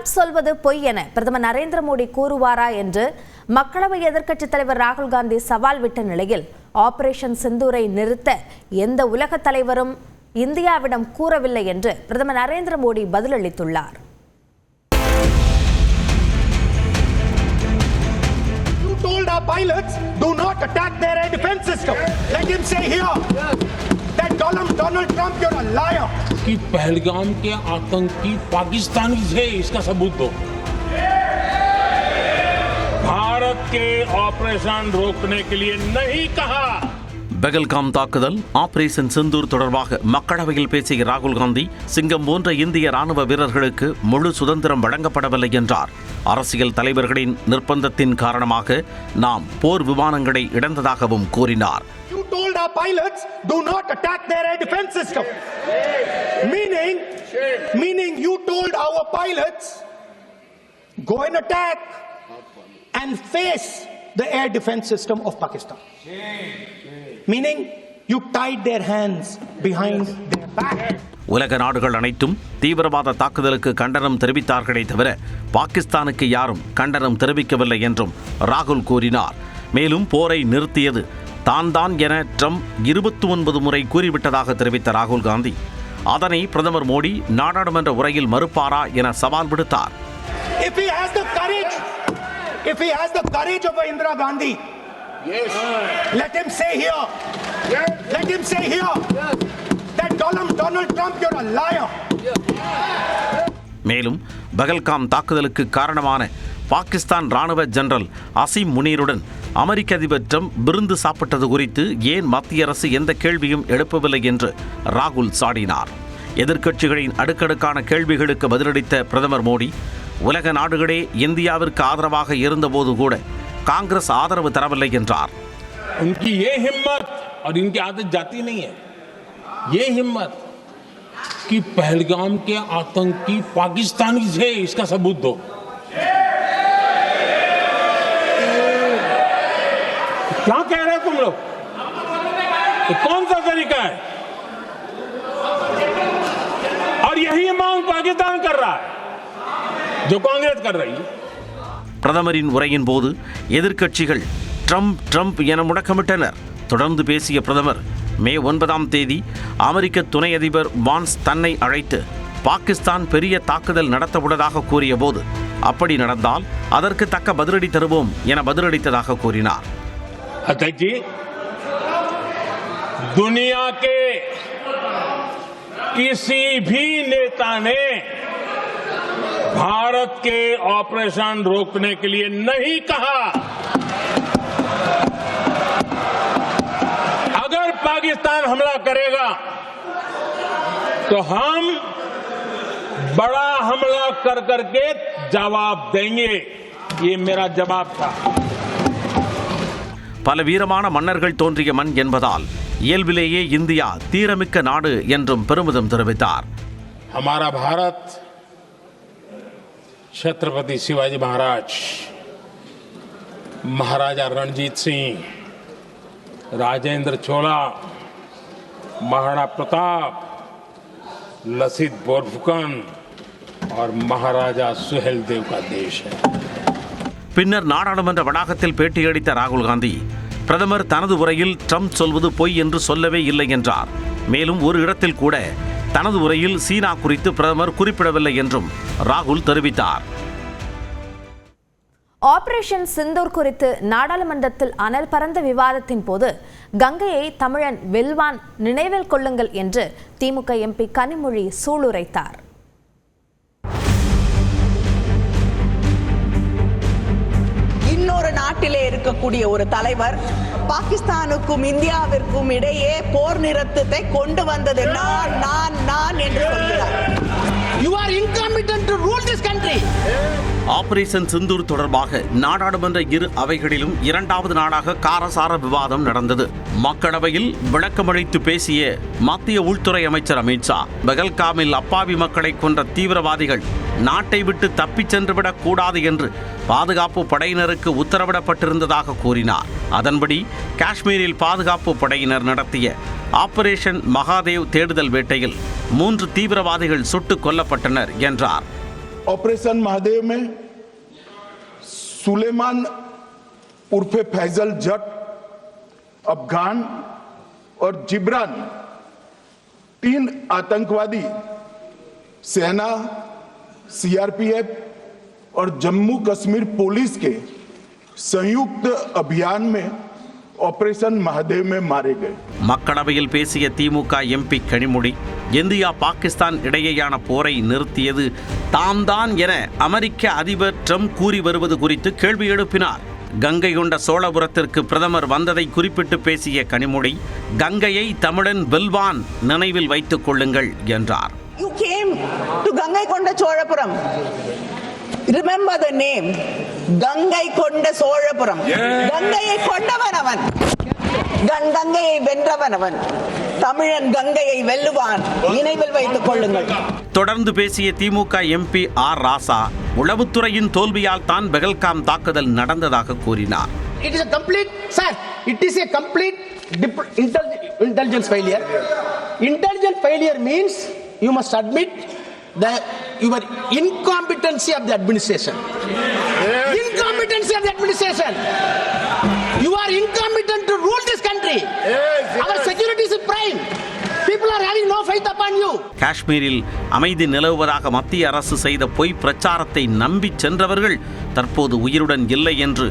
Trump சொல்வது பொய் என பிரதமர் நரேந்திர மோடி கூறுவாரா என்று மக்களவை எதிர்க்கட்சித் தலைவர் ராகுல் காந்தி சவால் விட்ட நிலையில் ஆபரேஷன் சிந்தூரை நிறுத்த எந்த உலக தலைவரும் இந்தியாவிடம் கூறவில்லை என்று பிரதமர் Narendra Modi பதிலளித்துள்ளார். You told our pilots do not attack their air defense system. Let him say here that Donald Trump, you're a liar. कि पहलगाम के आतंकी पाकिस्तानी थे, इसका सबूत दो. भारत के ऑपरेशन रोकने के लिए नहीं कहा. பெகல்காம் தாக்குதல் ஆபரேஷன் சிந்தூர் தொடர்பாக மக்களவையில் பேசிய ராகுல் காந்தி சிங்கம் போன்ற இந்திய ராணுவ வீரர்களுக்கு முழு சுதந்திரம் வழங்கப்படவில்லை என்றார். அரசியல் தலைவர்களின் நிர்பந்தத்தின் காரணமாக நாம் போர் விமானங்களை இழந்ததாகவும் கூறினார். You told our pilots do not attack their air defense system. Meaning you told our pilots go and attack and face the air defense system of Pakistan. Meaning you tied their hands behind their back. உலக நாடுகள் அனைத்தும் தீவிரவாத தாக்குதலுக்கு கண்டனம் தெரிவித்தார்களே தவிர பாகிஸ்தானுக்கு யாரும் கண்டனம் தெரிவிக்கவில்லை என்றும் ராகுல் கூறினார். மேலும் போரை நிறுத்தியது தான் என ட்ரம்ப் 29 முறை கூறிவிட்டதாக தெரிவித்த ராகுல் காந்தி அதனை பிரதமர் மோடி நாடாளுமன்ற உரையில் மறுப்பாரா என சவால் விடுத்தார். If he has the courage of Indira Gandhi, yes, let him say here, yes, let him say here, yes, that Donald Trump, you're a liar. மேலும் பகல்காம் தாக்குதலுக்கு காரணமான பாகிஸ்தான் ராணுவ ஜெனரல் அசீம் முனீருடன் அமெரிக்க அதிபர் ட்ரம்ப் விருந்து சாப்பிட்டது குறித்து ஏன் மத்திய அரசு எந்த கேள்வியும் எழுப்பவில்லை என்று ராகுல் சாடினார். எதிர்க்கட்சிகளின் அடுக்கடுக்கான கேள்விகளுக்கு பதிலளித்த பிரதமர் மோடி உலக நாடுகளே இந்தியாவிற்கு ஆதரவாக இருந்தபோது கூட காங்கிரஸ் ஆதரவு தரவில்லை என்றார். उनकी ये हिम्मत और इनकी आदत जाती नहीं है. ये हिम्मत कि पहलगाम के आतंकी पाकिस्तानी थे, इसका सबूत दो. क्या कह रहे हो तुम लोग? तो कौन सा तरीका है? और यही मांग पाकिस्तान कर रहा है जो कांग्रेस कर रही है. பிரதமரின் உரையின் போது எதிர்க்கட்சிகள் ட்ரம்ப் என முழக்கமிட்டனர். தொடர்ந்து பேசிய பிரதமர் மே 9ஆம் தேதி அமெரிக்க துணை அதிபர் வான்ஸ் தன்னை அழைத்து பாகிஸ்தான் பெரிய தாக்குதல் நடத்தவுள்ளதாக கூறிய போது அப்படி நடந்தால் அதற்கு தக்க பதிலடி தருவோம் என பதிலளித்ததாக கூறினார். अध्यक्ष जी, दुनिया के किसी भी नेता ने भारत के ऑपरेशन रोकने के लिए नहीं कहा. अगर पाकिस्तान हमला करेगा तो हम बड़ा हमला कर करके जवाब देंगे. ये मेरा जवाब था. பல வீரமான மன்னர்கள் தோன்றிய மண் என்பதால் இயல்பிலேயே இந்தியா தீரமிக்க நாடு என்றும் பெருமிதம் தெரிவித்தார். हमारा भारत छत्रपति शिवाजी महाराज, महाराजा रणजीत सिंह, राजेंद्र चोला, महाराणा प्रताप, लसित बोरफुकन और महाराजा सुहेलदेव का देश है. பின்னர் நாடாளுமன்ற வளாகத்தில் பேட்டியளித்த ராகுல் காந்தி பிரதமர் தனது உரையில் ட்ரம்ப் சொல்வது பொய் என்று சொல்லவே இல்லை என்றார். மேலும் ஒரு இடத்தில் கூட தனது உரையில் சீனா குறித்து பிரதமர் குறிப்பிடவில்லை என்றும் ராகுல் தெரிவித்தார். ஆபரேஷன் சிந்தூர் குறித்து நாடாளுமன்றத்தில் அனல் பறந்த விவாதத்தின் போது கங்கையை தமிழன் வெல்வான் நினைவில் கொள்ளுங்கள் என்று திமுக எம்பி கனிமொழி சூளுரைத்தார். இன்னொரு நாட்டிலே இருக்கக்கூடிய ஒரு தலைவர் பாகிஸ்தானுக்கும் இந்தியாவிற்கும் இடையே போர் நிறுத்தத்தை கொண்டு வந்தது நான் என்று சொல்கிறார். You are incompetent to rule this country. Operation Sindoor தொடர்பாக நாடாளுமன்ற இரு அவைகளிலும் இரண்டாவது நாளாக காரசார விவாதம் நடந்தது. மக்களவையில் விளக்கமளித்து பேசிய மத்திய உள்துறை அமைச்சர் அமித்ஷா பகல்காமில் அப்பாவி மக்களை கொன்ற தீவிரவாதிகள் நாட்டை விட்டு தப்பிச் சென்றுவிடக் கூடாது என்று பாதுகாப்பு படையினருக்கு உத்தரவிடப்பட்டிருந்ததாக கூறினார். அதன்படி காஷ்மீரில் பாதுகாப்பு படையினர் நடத்திய ஆபரேஷன் மகாதேவ் தேடுதல் வேட்டையில் 3 தீவிரவாதிகள் சுட்டுக் கொல்லப்பட்டனர் என்றார். ऑपरेशन महादेव में सुलेमान उर्फे फैजल जट, अफगान और जिब्रान 3 आतंकवादी सेना, सीआरपीएफ और जम्मू कश्मीर पुलिस के संयुक्त अभियान में ऑपरेशन महादेव में मारे गए. மக்களவையில் பேசிய திமுக எம்பி கனிமொழி, இந்தியா பாகிஸ்தான் இடையேயான போரை நிறுத்தியது தாம் தான் என அமெரிக்க அதிபர் ட்ரம்ப் கூறி வருவது குறித்து கேள்வி எழுப்பினார். கங்கை கொண்ட சோழபுரத்திற்கு பிரதமர் வந்ததை குறிப்பிட்டு பேசிய கனிமொழி, கங்கையை தமிழன் வெல்வான், நினைவில் வைத்துக் கொள்ளுங்கள் என்றார். You came to Gangai Konda Cholapuram. Remember the name. Gangai Konda Cholapuram. Gangai Kondavanavan. Gangai Vendravanavan. தமிழன் கங்கையை வெல்லுவான், நினைவில் வைத்துக் கொள்ளுங்கள். தொடர்ந்து பேசிய திமுக எம்பி ஆர் ராசா, உளவுத்துறையின் தோல்வியால் தான் பெஹல்காம் தாக்குதல் நடந்ததாக கூறினார். It is a complete, sir, it is a complete intelligence failure. Intelligence failure means you must admit your incompetency of the administration. Incompetency of the administration. You are incompetent to rule this country. Our security is prime. People are having no faith upon you. காஷ்மீரில் அமைதி நிலவுவதாக மத்திய அரசு செய்த பொய் பிரச்சாரத்தை நம்பி சென்றவர்கள் தற்போது உயிருடன் இல்லை என்று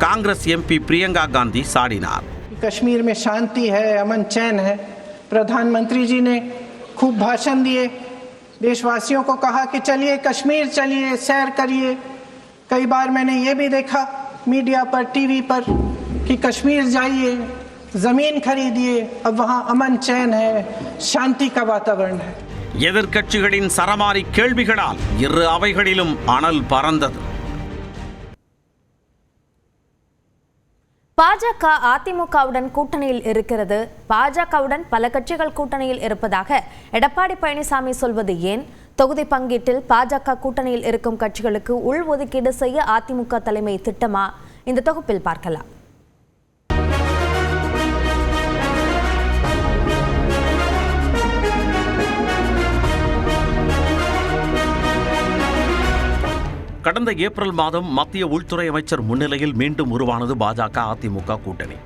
காங்கிரஸ் எம்பி பிரியங்கா காந்தி சாடினார். कश्मीर में शांति है, अमन चैन है. प्रधानमंत्री जी ने खूब भाषण दिए, देशवासियों को कहा कि चलिए कश्मीर चलिए, सैर करिए. कई बार मैंने ये भी देखा मीडिया पर, टीवी पर कि कश्मीर जाइए, जमीन खरीदिए, अब वहां अमन चैन है, शांति का वातावरण है. எதிர்க்கட்சிகளின் சரமாரி கேள்விகளால் இரு அவைகளிலும் அனல் பறந்தது. பாஜக அதிமுகவுடன் கூட்டணியில் இருக்கிறது. பாஜகவுடன் பல கட்சிகள் கூட்டணியில் இருப்பதாக எடப்பாடி பழனிசாமி சொல்வது ஏன்? தொகுதி பங்கீட்டில் பாஜக கூட்டணியில் இருக்கும் கட்சிகளுக்கு உள்ஒதுக்கீடு செய்ய அதிமுக தலைமை திட்டமா? இந்த தொகுப்பில் பார்க்கலாம். கடந்த ஏப்ரல் மாதம் மத்திய உள்துறை அமைச்சர் முன்னிலையில் மீண்டும் உருவானது பாஜக அதிமுக கூட்டணி.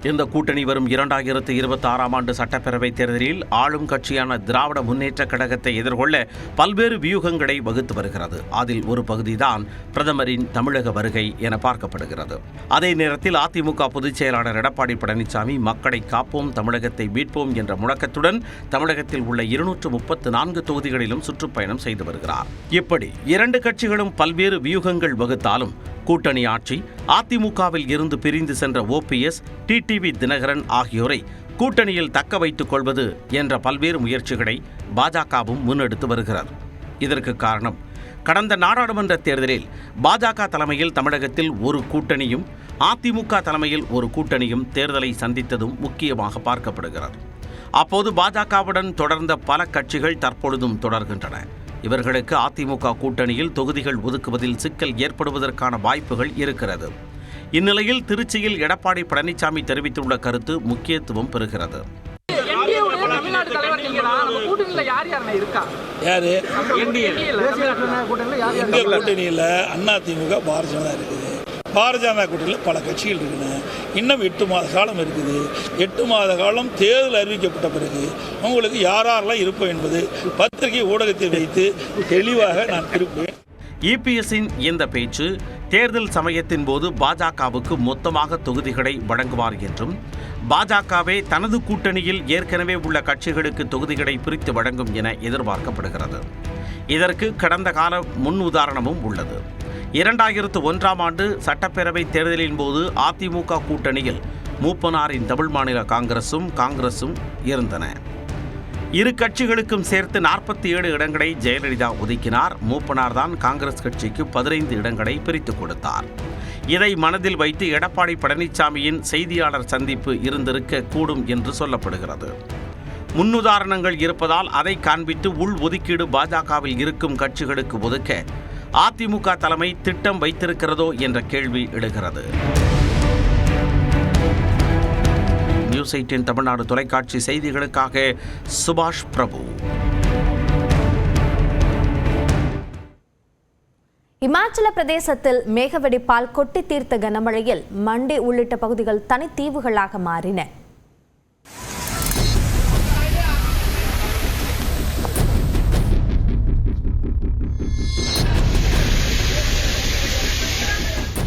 இந்த கூட்டணி வரும் 2026ஆம் ஆண்டு சட்டப்பேரவைத் தேர்தலில் ஆளும் கட்சியான திராவிட முன்னேற்றக் கழகத்தை எதிர்கொள்ள பல்வேறு வியூகங்களை வகுத்து வருகிறது. அதில் ஒரு பகுதிதான் பிரதமரின் தமிழக வருகை என பார்க்கப்படுகிறது. அதே நேரத்தில் அதிமுக பொதுச் செயலாளர் எடப்பாடி பழனிசாமி மக்களை காப்போம், தமிழகத்தை மீட்போம் என்ற முழக்கத்துடன் தமிழகத்தில் உள்ள 234 தொகுதிகளிலும் சுற்றுப்பயணம் செய்து வருகிறார். இப்படி இரண்டு கட்சிகளும் பல்வேறு வியூகங்கள் வகுத்தாலும் கூட்டணி ஆட்சி அதிமுகவில் இருந்து பிரிந்து சென்ற ஓபிஎஸ், டிடிவி தினகரன் ஆகியோரை கூட்டணியில் தக்க வைத்துக் கொள்வது என்ற பல்வேறு முயற்சிகளை பாஜகவும் முன்னெடுத்து வருகிறது. இதற்கு காரணம், கடந்த நாடாளுமன்ற தேர்தலில் பாஜக தலைமையில் தமிழகத்தில் ஒரு கூட்டணியும் அதிமுக தலைமையில் ஒரு கூட்டணியும் தேர்தலை சந்தித்ததும் முக்கியமாக பார்க்கப்படுகிறது. அப்போது பாஜகவுடன் தொடர்ந்த பல கட்சிகள் தற்பொழுதும் தொடர்கின்றன. இவர்களுக்கு அதிமுக கூட்டணியில் தொகுதிகள் ஒதுக்குவதில் சிக்கல் ஏற்படுவதற்கான வாய்ப்புகள் இருக்கிறது. இந்நிலையில் திருச்சியில் எடப்பாடி பழனிசாமி தெரிவித்துள்ள கருத்து முக்கியத்துவம் பெறுகிறது. கூட்டணியில் அதிமுக பாரதிய ஜனதா இருக்குது. பாரதிய ஜனதா கூட்டணியில் பல கட்சிகள் இருக்குன்னு இன்னும் 8 மாத காலம் இருக்குது. 8 மாத காலம் தேர்தல் அறிவிக்கப்பட்ட பிறகு உங்களுக்கு யாரெல்லாம் இருப்போம் என்பது பத்திரிகை ஊடகத்தில் வைத்து தெளிவாக நான் திருப்பேன். இபிஎஸ்ஸின் இந்த பேச்சு தேர்தல் சமயத்தின் போது பாஜகவுக்கு மொத்தமாக தொகுதிகளை வழங்குவார் என்றும், பாஜகவே தனது கூட்டணியில் ஏற்கனவே உள்ள கட்சிகளுக்கு தொகுதிகளை பிரித்து வழங்கும் என எதிர்பார்க்கப்படுகிறது. இதற்கு கடந்த கால முன் உதாரணமும் உள்ளது. 2001ஆம் ஆண்டு சட்டப்பேரவை தேர்தலின் போது அதிமுக கூட்டணியில் மூப்பனாரின் தமிழ் மாநில காங்கிரசும் இருந்தன. இரு கட்சிகளுக்கும் சேர்த்து 47 இடங்களை ஜெயலலிதா ஒதுக்கினார். மூப்பனார் தான் காங்கிரஸ் கட்சிக்கு 15 இடங்களை பிரித்துக் கொடுத்தார். இதை மனதில் வைத்து எடப்பாடி பழனிசாமியின் செய்தியாளர் சந்திப்பு இருந்திருக்க கூடும் என்று சொல்லப்படுகிறது. முன்னுதாரணங்கள் இருப்பதால் அதை காண்பித்து உள் ஒதுக்கீடு பாஜகவில் இருக்கும் கட்சிகளுக்கு ஒதுக்க அதிமுக தலைமை திட்டம் வைத்திருக்கிறதோ என்ற கேள்வி எழுகிறது. நியூஸ் 18 தமிழ்நாடு தொலைக்காட்சி செய்திகளுக்காக சுபாஷ் பிரபு. இமாச்சல பிரதேசத்தில் மேகவெடிப்பால் கொட்டி தீர்த்த கனமழையில் மண்டி உள்ளிட்ட பகுதிகள் தனித்தீவுகளாக மாறின.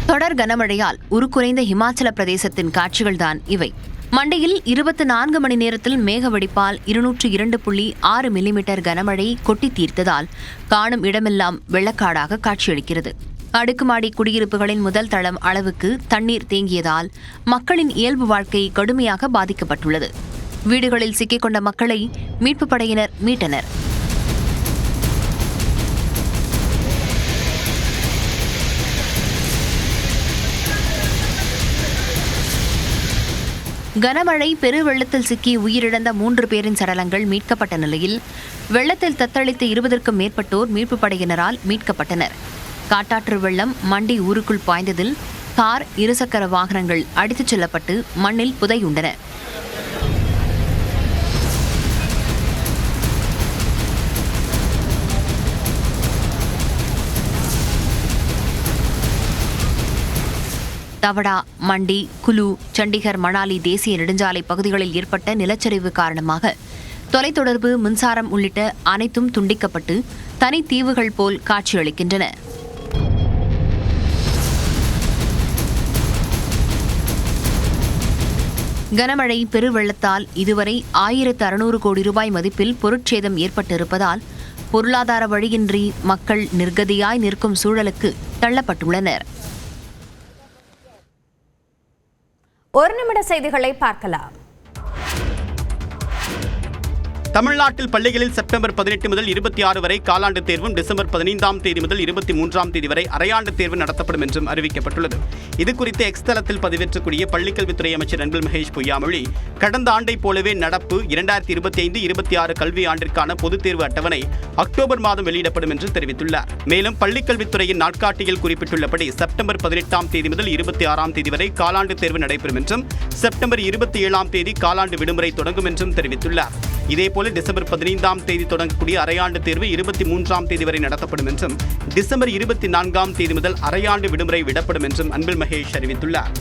தொடர் கனமழையால் உருக்குலைந்த இமாச்சல பிரதேசத்தின் காட்சிகள்தான் இவை. மண்டியில் 24 மணி நேரத்தில் மேகவெடிப்பால் 202.6 மில்லிமீட்டர் கனமழை கொட்டி தீர்த்ததால் காணும் இடமெல்லாம் வெள்ளக்காடாக காட்சியளிக்கிறது. அடுக்குமாடி குடியிருப்புகளின் முதல் தளம் அளவுக்கு தண்ணீர் தேங்கியதால் மக்களின் இயல்பு வாழ்க்கை கடுமையாக பாதிக்கப்பட்டுள்ளது. வீடுகளில் சிக்கிக்கொண்ட மக்களை மீட்புப் படையினர் மீட்டனர். கனமழை பெருவெள்ளத்தில் சிக்கி உயிரிழந்த 3 பேரின் சடலங்கள் மீட்கப்பட்ட நிலையில் வெள்ளத்தில் தத்தளித்த 20க்கும் மேற்பட்டோர் மீட்புப் படையினரால் மீட்கப்பட்டனர். காட்டாற்று வெள்ளம் மண்டி ஊருக்குள் பாய்ந்ததில் கார், இருசக்கர வாகனங்கள் அடித்துச் செல்லப்பட்டு மண்ணில் புதையுண்டன. தவடா, மண்டி, குலு, சண்டிகர், மணாலி தேசிய நெடுஞ்சாலை பகுதிகளில் ஏற்பட்ட நிலச்சரிவு காரணமாக தொலைத்தொடர்பு, மின்சாரம் உள்ளிட்ட அனைத்தும் துண்டிக்கப்பட்டு தனித்தீவுகள் போல் காட்சியளிக்கின்றன. கனமழை பெருவெள்ளத்தால் இதுவரை 1600 கோடி ரூபாய் மதிப்பில் பொருட்சேதம் ஏற்பட்டிருப்பதால் பொருளாதார வழியின்றி மக்கள் நிர்கதியாய் நிற்கும் சூழலுக்கு தள்ளப்பட்டுள்ளனர். ஒரு நிமிட செய்திகளை பார்க்கலாம். தமிழ்நாட்டில் பள்ளிகளில் செப்டம்பர் 18 முதல் 26 வரை காலாண்டு தேர்வும், டிசம்பர் 15ஆம் தேதி முதல் 23ஆம் தேதி வரை அரையாண்டு தேர்வு நடத்தப்படும் என்றும் அறிவிக்கப்பட்டுள்ளது. இதுகுறித்து எக்ஸ் தளத்தில் பதிவேற்றக்கூடிய பள்ளிக்கல்வித்துறை அமைச்சர் அன்பில் மகேஷ் பொய்யாமொழி, கடந்த ஆண்டை போலவே நடப்பு 2025-26 கல்வி ஆண்டிற்கான பொதுத் தேர்வு அட்டவணை அக்டோபர் மாதம் வெளியிடப்படும் என்று தெரிவித்துள்ளார். மேலும் பள்ளிக்கல்வித்துறையின் நாட்காட்டியில் குறிப்பிட்டுள்ளபடி செப்டம்பர் 18ஆம் தேதி முதல் 26ஆம் தேதி வரை காலாண்டு தேர்வு நடைபெறும் என்றும், செப்டம்பர் 27ஆம் தேதி காலாண்டு விடுமுறை தொடங்கும் என்றும் தெரிவித்துள்ளார். இதேபோல டிசம்பர் 15ஆம் தேதி தொடங்கக்கூடிய அரையாண்டு தேர்வு 23ஆம் தேதி வரை நடத்தப்படும் என்றும், டிசம்பர் 24ஆம் தேதி முதல் அரையாண்டு விடுமுறை விடப்படும் என்றும் அன்பில் மகேஷ் அறிவித்துள்ளார்.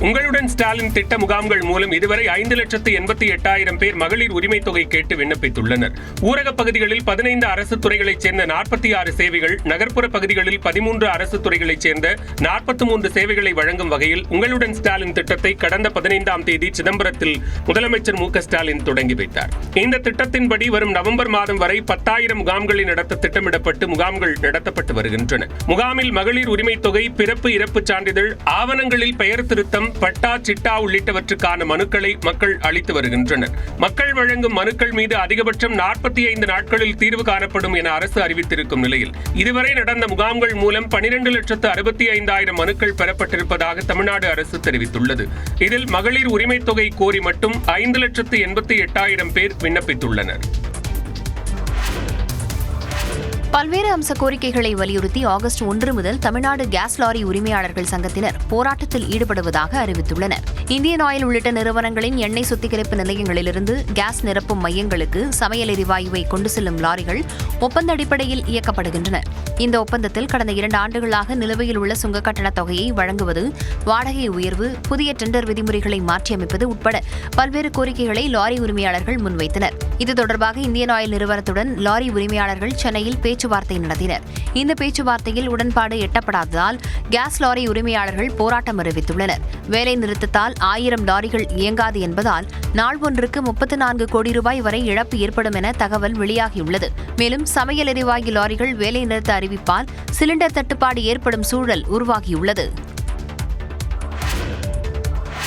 உங்களுடன் ஸ்டாலின் திட்ட முகாம்கள் மூலம் இதுவரை 5,88,000 பேர் மகளிர் உரிமை தொகை கேட்டு விண்ணப்பித்துள்ளனர். ஊரகப் பகுதிகளில் 15 அரசு துறைகளைச் சேர்ந்த 46 சேவைகள், நகர்ப்புற பகுதிகளில் 13 அரசு துறைகளைச் சேர்ந்த 43 சேவைகளை வழங்கும் வகையில் உங்களுடன் ஸ்டாலின் திட்டத்தை கடந்த 15ஆம் தேதி சிதம்பரத்தில் முதலமைச்சர் மு.க. ஸ்டாலின் தொடங்கி வைத்தார். இந்த திட்டத்தின்படி வரும் நவம்பர் மாதம் வரை 10,000 முகாம்களை நடத்த திட்டமிடப்பட்டு முகாம்கள் நடத்தப்பட்டு வருகின்றன. முகாமில் மகளிர் உரிமை தொகை, பிறப்பு, இறப்புச் சான்றிதழ், ஆவணங்களில் பெயர் திருத்தம், பட்டா, சிட்டா உள்ளிட்டவற்றுக்கான மனுக்களை மக்கள் அளித்து வருகின்றனர். மக்கள் வழங்கும் மனுக்கள் மீது அதிகபட்சம் 45 நாட்களில் தீர்வு காணப்படும் என அரசு அறிவித்திருக்கும் நிலையில் இதுவரை நடந்த முகாம்கள் மூலம் 12,65,000 மனுக்கள் பெறப்பட்டிருப்பதாக தமிழ்நாடு அரசு தெரிவித்துள்ளது. இதில் மகளிர் உரிமை தொகை கோரி மட்டும் 5,88,000 பேர் விண்ணப்பித்துள்ளனர். பல்வேறு அம்ச கோரிக்கைகளை வலியுறுத்தி ஆகஸ்ட் 1 முதல் தமிழ்நாடு கேஸ் லாரி உரிமையாளர்கள் சங்கத்தினர் போராட்டத்தில் ஈடுபடுவதாக அறிவித்துள்ளனர். இந்தியன் ஆயில் உள்ளிட்ட நிறுவனங்களின் எண்ணெய் சுத்திகரிப்பு நிலையங்களிலிருந்து கேஸ் நிரப்பும் மையங்களுக்கு சமையல் எரிவாயுவை கொண்டு செல்லும் லாரிகள் ஒப்பந்த அடிப்படையில் இயக்கப்படுகின்றன. இந்த ஒப்பந்தத்தில் கடந்த 2 ஆண்டுகளாக நிலுவையில் உள்ள சுங்க கட்டண தொகையை வழங்குவது, வாடகை உயர்வு, புதிய டெண்டர் விதிமுறைகளை மாற்றியமைப்பது உட்பட பல்வேறு கோரிக்கைகளை லாரி உரிமையாளர்கள் முன்வைத்தனர். இது தொடர்பாக இந்தியன் ஆயில் நிறுவனத்துடன் லாரி உரிமையாளர்கள் சென்னையில் பேச்சுவார்த்தை நடத்தினர். இந்த பேச்சுவார்த்தையில் உடன்பாடு எட்டப்படாததால் கேஸ் லாரி உரிமையாளர்கள் போராட்டம் அறிவித்துள்ளனர். வேலை நிறுத்தத்தால் 1000 லாரிகள் இயங்காது என்பதால் நாள் ஒன்றுக்கு 34 கோடி ரூபாய் வரை இழப்பு ஏற்படும் என தகவல் வெளியாகியுள்ளது. மேலும் சமையல் எரிவாயு லாரிகள் வேலை நிறுத்த அறிவிப்பால் சிலிண்டர் தட்டுப்பாடு ஏற்படும் சூழல் உருவாகியுள்ளது.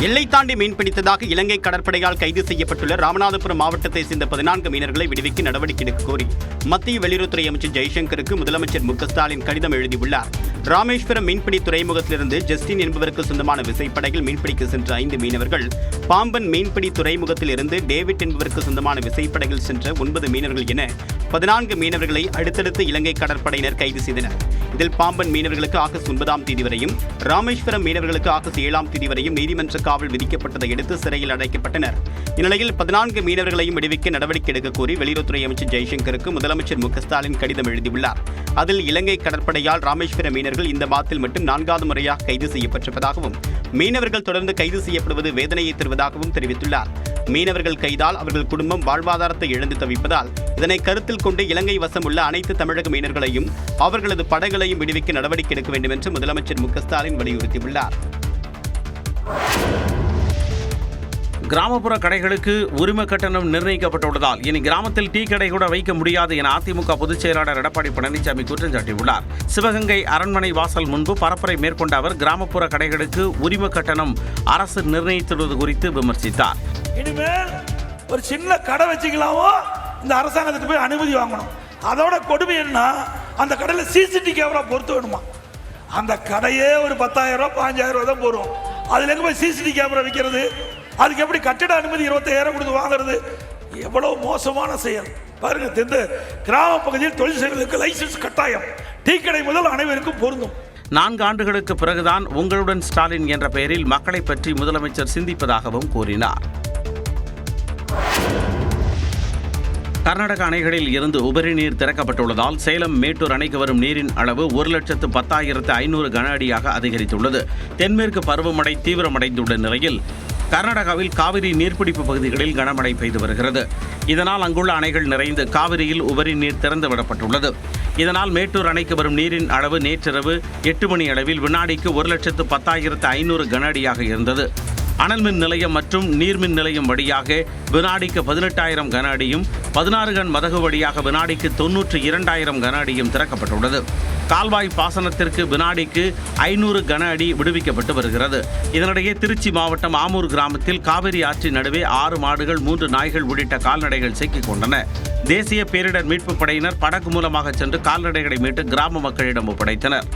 எல்லை தாண்டி மீன்பிடித்ததாக இலங்கை கடற்படையால் கைது செய்யப்பட்டுள்ள ராமநாதபுரம் மாவட்டத்தை சேர்ந்த 14 மீனவர்களை விடுவிக்க நடவடிக்கை எடுக்க கோரி மத்திய வெளியுறவுத்துறை அமைச்சர் ஜெய்சங்கருக்கு முதலமைச்சர் மு.க. ஸ்டாலின் கடிதம் எழுதியுள்ளார். ராமேஸ்வரம் மீன்பிடி துறைமுகத்திலிருந்து ஜஸ்டின் என்பவருக்கு சொந்தமான விசைப்படகில் மீன்பிடிக்க சென்ற 5 மீனவர்கள், பாம்பன் மீன்பிடி துறைமுகத்தில் இருந்து டேவிட் என்பவருக்கு சொந்தமான விசைப்படகில் சென்ற 9 மீனவர்கள் என 14 மீனவர்களை அடுத்தடுத்து இலங்கை கடற்படையினர் கைது செய்தனர். இதில் பாம்பன் மீனவர்களுக்கு ஆகஸ்ட் 9ஆம் தேதி வரையும், ராமேஸ்வரம் மீனவர்களுக்கு ஆகஸ்ட் 7ஆம் தேதி வரையும் நீதிமன்ற காவல் விதிக்கப்பட்டதை அடுத்து சிறையில் அடைக்கப்பட்டனர். இந்நிலையில் 14 மீனவர்களையும் விடுவிக்க நடவடிக்கை எடுக்க கோரி வெளியுறவுத்துறை அமைச்சர் ஜெய்சங்கருக்கு முதலமைச்சர் மு க ஸ்டாலின் கடிதம் எழுதியுள்ளார். அதில் இலங்கை கடற்படையால் ராமேஸ்வர மீனவர்கள் இந்த மாதத்தில் மட்டும் 4வது முறையாக கைது செய்யப்பட்டிருப்பதாகவும் மீனவர்கள் தொடர்ந்து கைது செய்யப்படுவது வேதனையை தருவதாகவும் தெரிவித்துள்ளார். மீனவர்கள் கைதால் அவர்கள் குடும்பம் வாழ்வாதாரத்தை இழந்து தவிப்பதால் இதனை கருத்தில் கொண்டு இலங்கை வசம் உள்ள அனைத்து தமிழக மீனவர்களையும் அவர்களது படகுகளையும் விடுவிக்க நடவடிக்கை எடுக்க வேண்டும் என்று முதலமைச்சர் மு க ஸ்டாலின் வலியுறுத்தியுள்ளார். கிராமப்புற கடைகளுக்கு உரிம கட்டணம் நிர்ணயிக்கப்பட்டுள்ளதால் இனி கிராமத்தில் டீ கடை கூட வைக்க முடியாது என அதிமுக பொதுச் செயலாளர் எடப்பாடி பழனிசாமி குற்றம் சாட்டியுள்ளார். சிவகங்கை அரண்மனை வாசல் முன்பு பரப்புரை மேற்கொண்ட அவர் கிராமப்புற கடைகளுக்கு உரிம கட்டணம் அரசு நிர்ணயித்துள்ளது குறித்து விமர்சித்தார். இனிமேல் ஒரு சின்ன கடை வச்சுக்கலாமோ இந்த அரசாங்கத்துக்கு போய் அனுமதி வாங்கணும். அதோட கொடுமை என்ன, அந்த கடையில் சிசிடிவி கேமரா பொறுத்து வேணுமா? அந்த கடையே ஒரு 10,000 ரூபா 15,000 ரூபா தான் போடும். அதுல எங்க போய் சிசிடிவி கேமரா வைக்கிறது? அதுக்கு எப்படி கட்டிட அனுமதி 25,000 கொடுத்து வாங்குறது? எவ்வளவு மோசமான செயல் பாருங்க. இந்த கிராம பகுதியில் தொழில் செய்வதற்கு லைசன்ஸ் கட்டாயம். டீ கடை முதல் அனைவருக்கும் பொருந்தும். 4 ஆண்டுகளுக்கு பிறகுதான் உங்களுடன் ஸ்டாலின் என்ற பெயரில் மக்களை பற்றி முதலமைச்சர் சிந்திப்பதாகவும் கூறினார். கர்நாடக அணைகளில் இருந்து உபரி நீர் திறக்கப்பட்டுள்ளதால் சேலம் மேட்டூர் அணைக்கு வரும் நீரின் அளவு 1,10,500 கன அடியாக அதிகரித்துள்ளது. தென்மேற்கு பருவமழை தீவிரமடைந்துள்ள நிலையில் கர்நாடகாவில் காவிரி நீர்பிடிப்பு பகுதிகளில் கனமழை பெய்து வருகிறது. இதனால் அங்குள்ள அணைகள் நிறைந்து காவிரியில் உபரி நீர் திறந்துவிடப்பட்டுள்ளது. இதனால் மேட்டூர் அணைக்கு வரும் நீரின் அளவு நேற்றிரவு 8 மணி அளவில் வினாடிக்கு 1,10,500 கன அடியாக இருந்தது. அனல் மின் நிலையம் மற்றும் நீர்மின் நிலையம் வழியாக வினாடிக்கு 18,000 கன அடியும் 16 கன் மதகு வழியாக வினாடிக்கு 92,000 கன அடியும் திறக்கப்பட்டுள்ளது. கால்வாய் பாசனத்திற்கு வினாடிக்கு 500 கன அடி விடுவிக்கப்பட்டு வருகிறது. இதனிடையே திருச்சி மாவட்டம் ஆமூர் கிராமத்தில் காவிரி ஆற்றின் நடுவே 6 மாடுகள் 3 நாய்கள் உள்ளிட்ட கால்நடைகள் சிக்கிக் கொண்டன. தேசிய பேரிடர் மீட்புப் படையினர் படகு மூலமாக சென்று கால்நடைகளை மீட்டு கிராம மக்களிடம் ஒப்படைத்தனர்.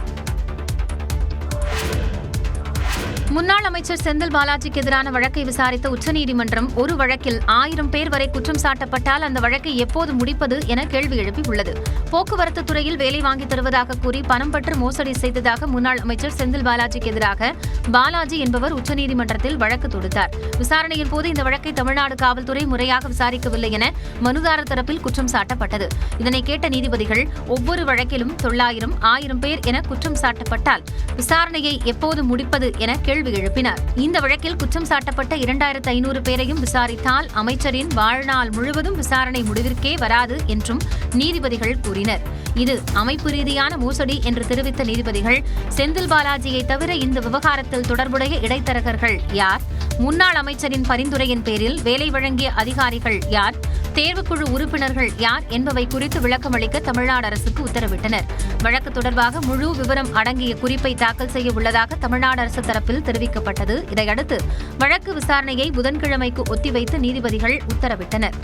முன்னாள் அமைச்சர் செந்தில் பாலாஜிக்கு எதிரான வழக்கை விசாரித்த உச்சநீதிமன்றம் ஒரு வழக்கில் 1000 பேர் வரை குற்றம் சாட்டப்பட்டால் அந்த வழக்கை எப்போது முடிப்பது என கேள்வி எழுப்பியுள்ளது. போக்குவரத்து துறையில் வேலை வாங்கித் தருவதாக கூறி பணம் பற்று மோசடி செய்ததாக முன்னாள் அமைச்சர் செந்தில் பாலாஜிக்கு எதிராக பாலாஜி என்பவர் உச்சநீதிமன்றத்தில் வழக்கு தொடுத்தார். விசாரணையின் போது இந்த வழக்கை தமிழ்நாடு காவல்துறை முறையாக விசாரிக்கவில்லை என மனுதாரர் தரப்பில் குற்றம் சாட்டப்பட்டது. இதனை கேட்ட நீதிபதிகள் ஒவ்வொரு வழக்கிலும் 900, 1000 பேர் என குற்றம் சாட்டப்பட்டால் விசாரணையை எப்போது முடிப்பது என கேள்வி எழுப்பினார். இந்த வழக்கில் குற்றம் சாட்டப்பட்ட 2,500 பேரையும் விசாரித்தால் அமைச்சரின் வாழ்நாள் முழுவதும் விசாரணை முடிவிற்கே வராது என்றும் நீதிபதிகள் கூறினர். இது அமைப்பு ரீதியான மோசடி என்று தெரிவித்த நீதிபதிகள் செந்தில் பாலாஜியை தவிர இந்த விவகாரத்தில் தொடர்புடைய இடைத்தரகர்கள் யார், முன்னாள் அமைச்சரின் பரிந்துரையின் பேரில் வேலை வழங்கிய அதிகாரிகள் யார், தேர்வுக்குழு உறுப்பினர்கள் யார் என்பவை குறித்து விளக்கமளிக்க தமிழ்நாடு அரசுக்கு உத்தரவிட்டனர். வழக்கு தொடர்பாக முழு விவரம் அடங்கிய குறிப்பை தாக்கல் செய்ய உள்ளதாக தமிழ்நாடு அரசு தரப்பில் தெரிவிக்கப்பட்டது. இதையடுத்து வழக்கு விசாரணையை புதன்கிழமைக்கு ஒத்திவைத்து நீதிபதிகள் உத்தரவிட்டனர்.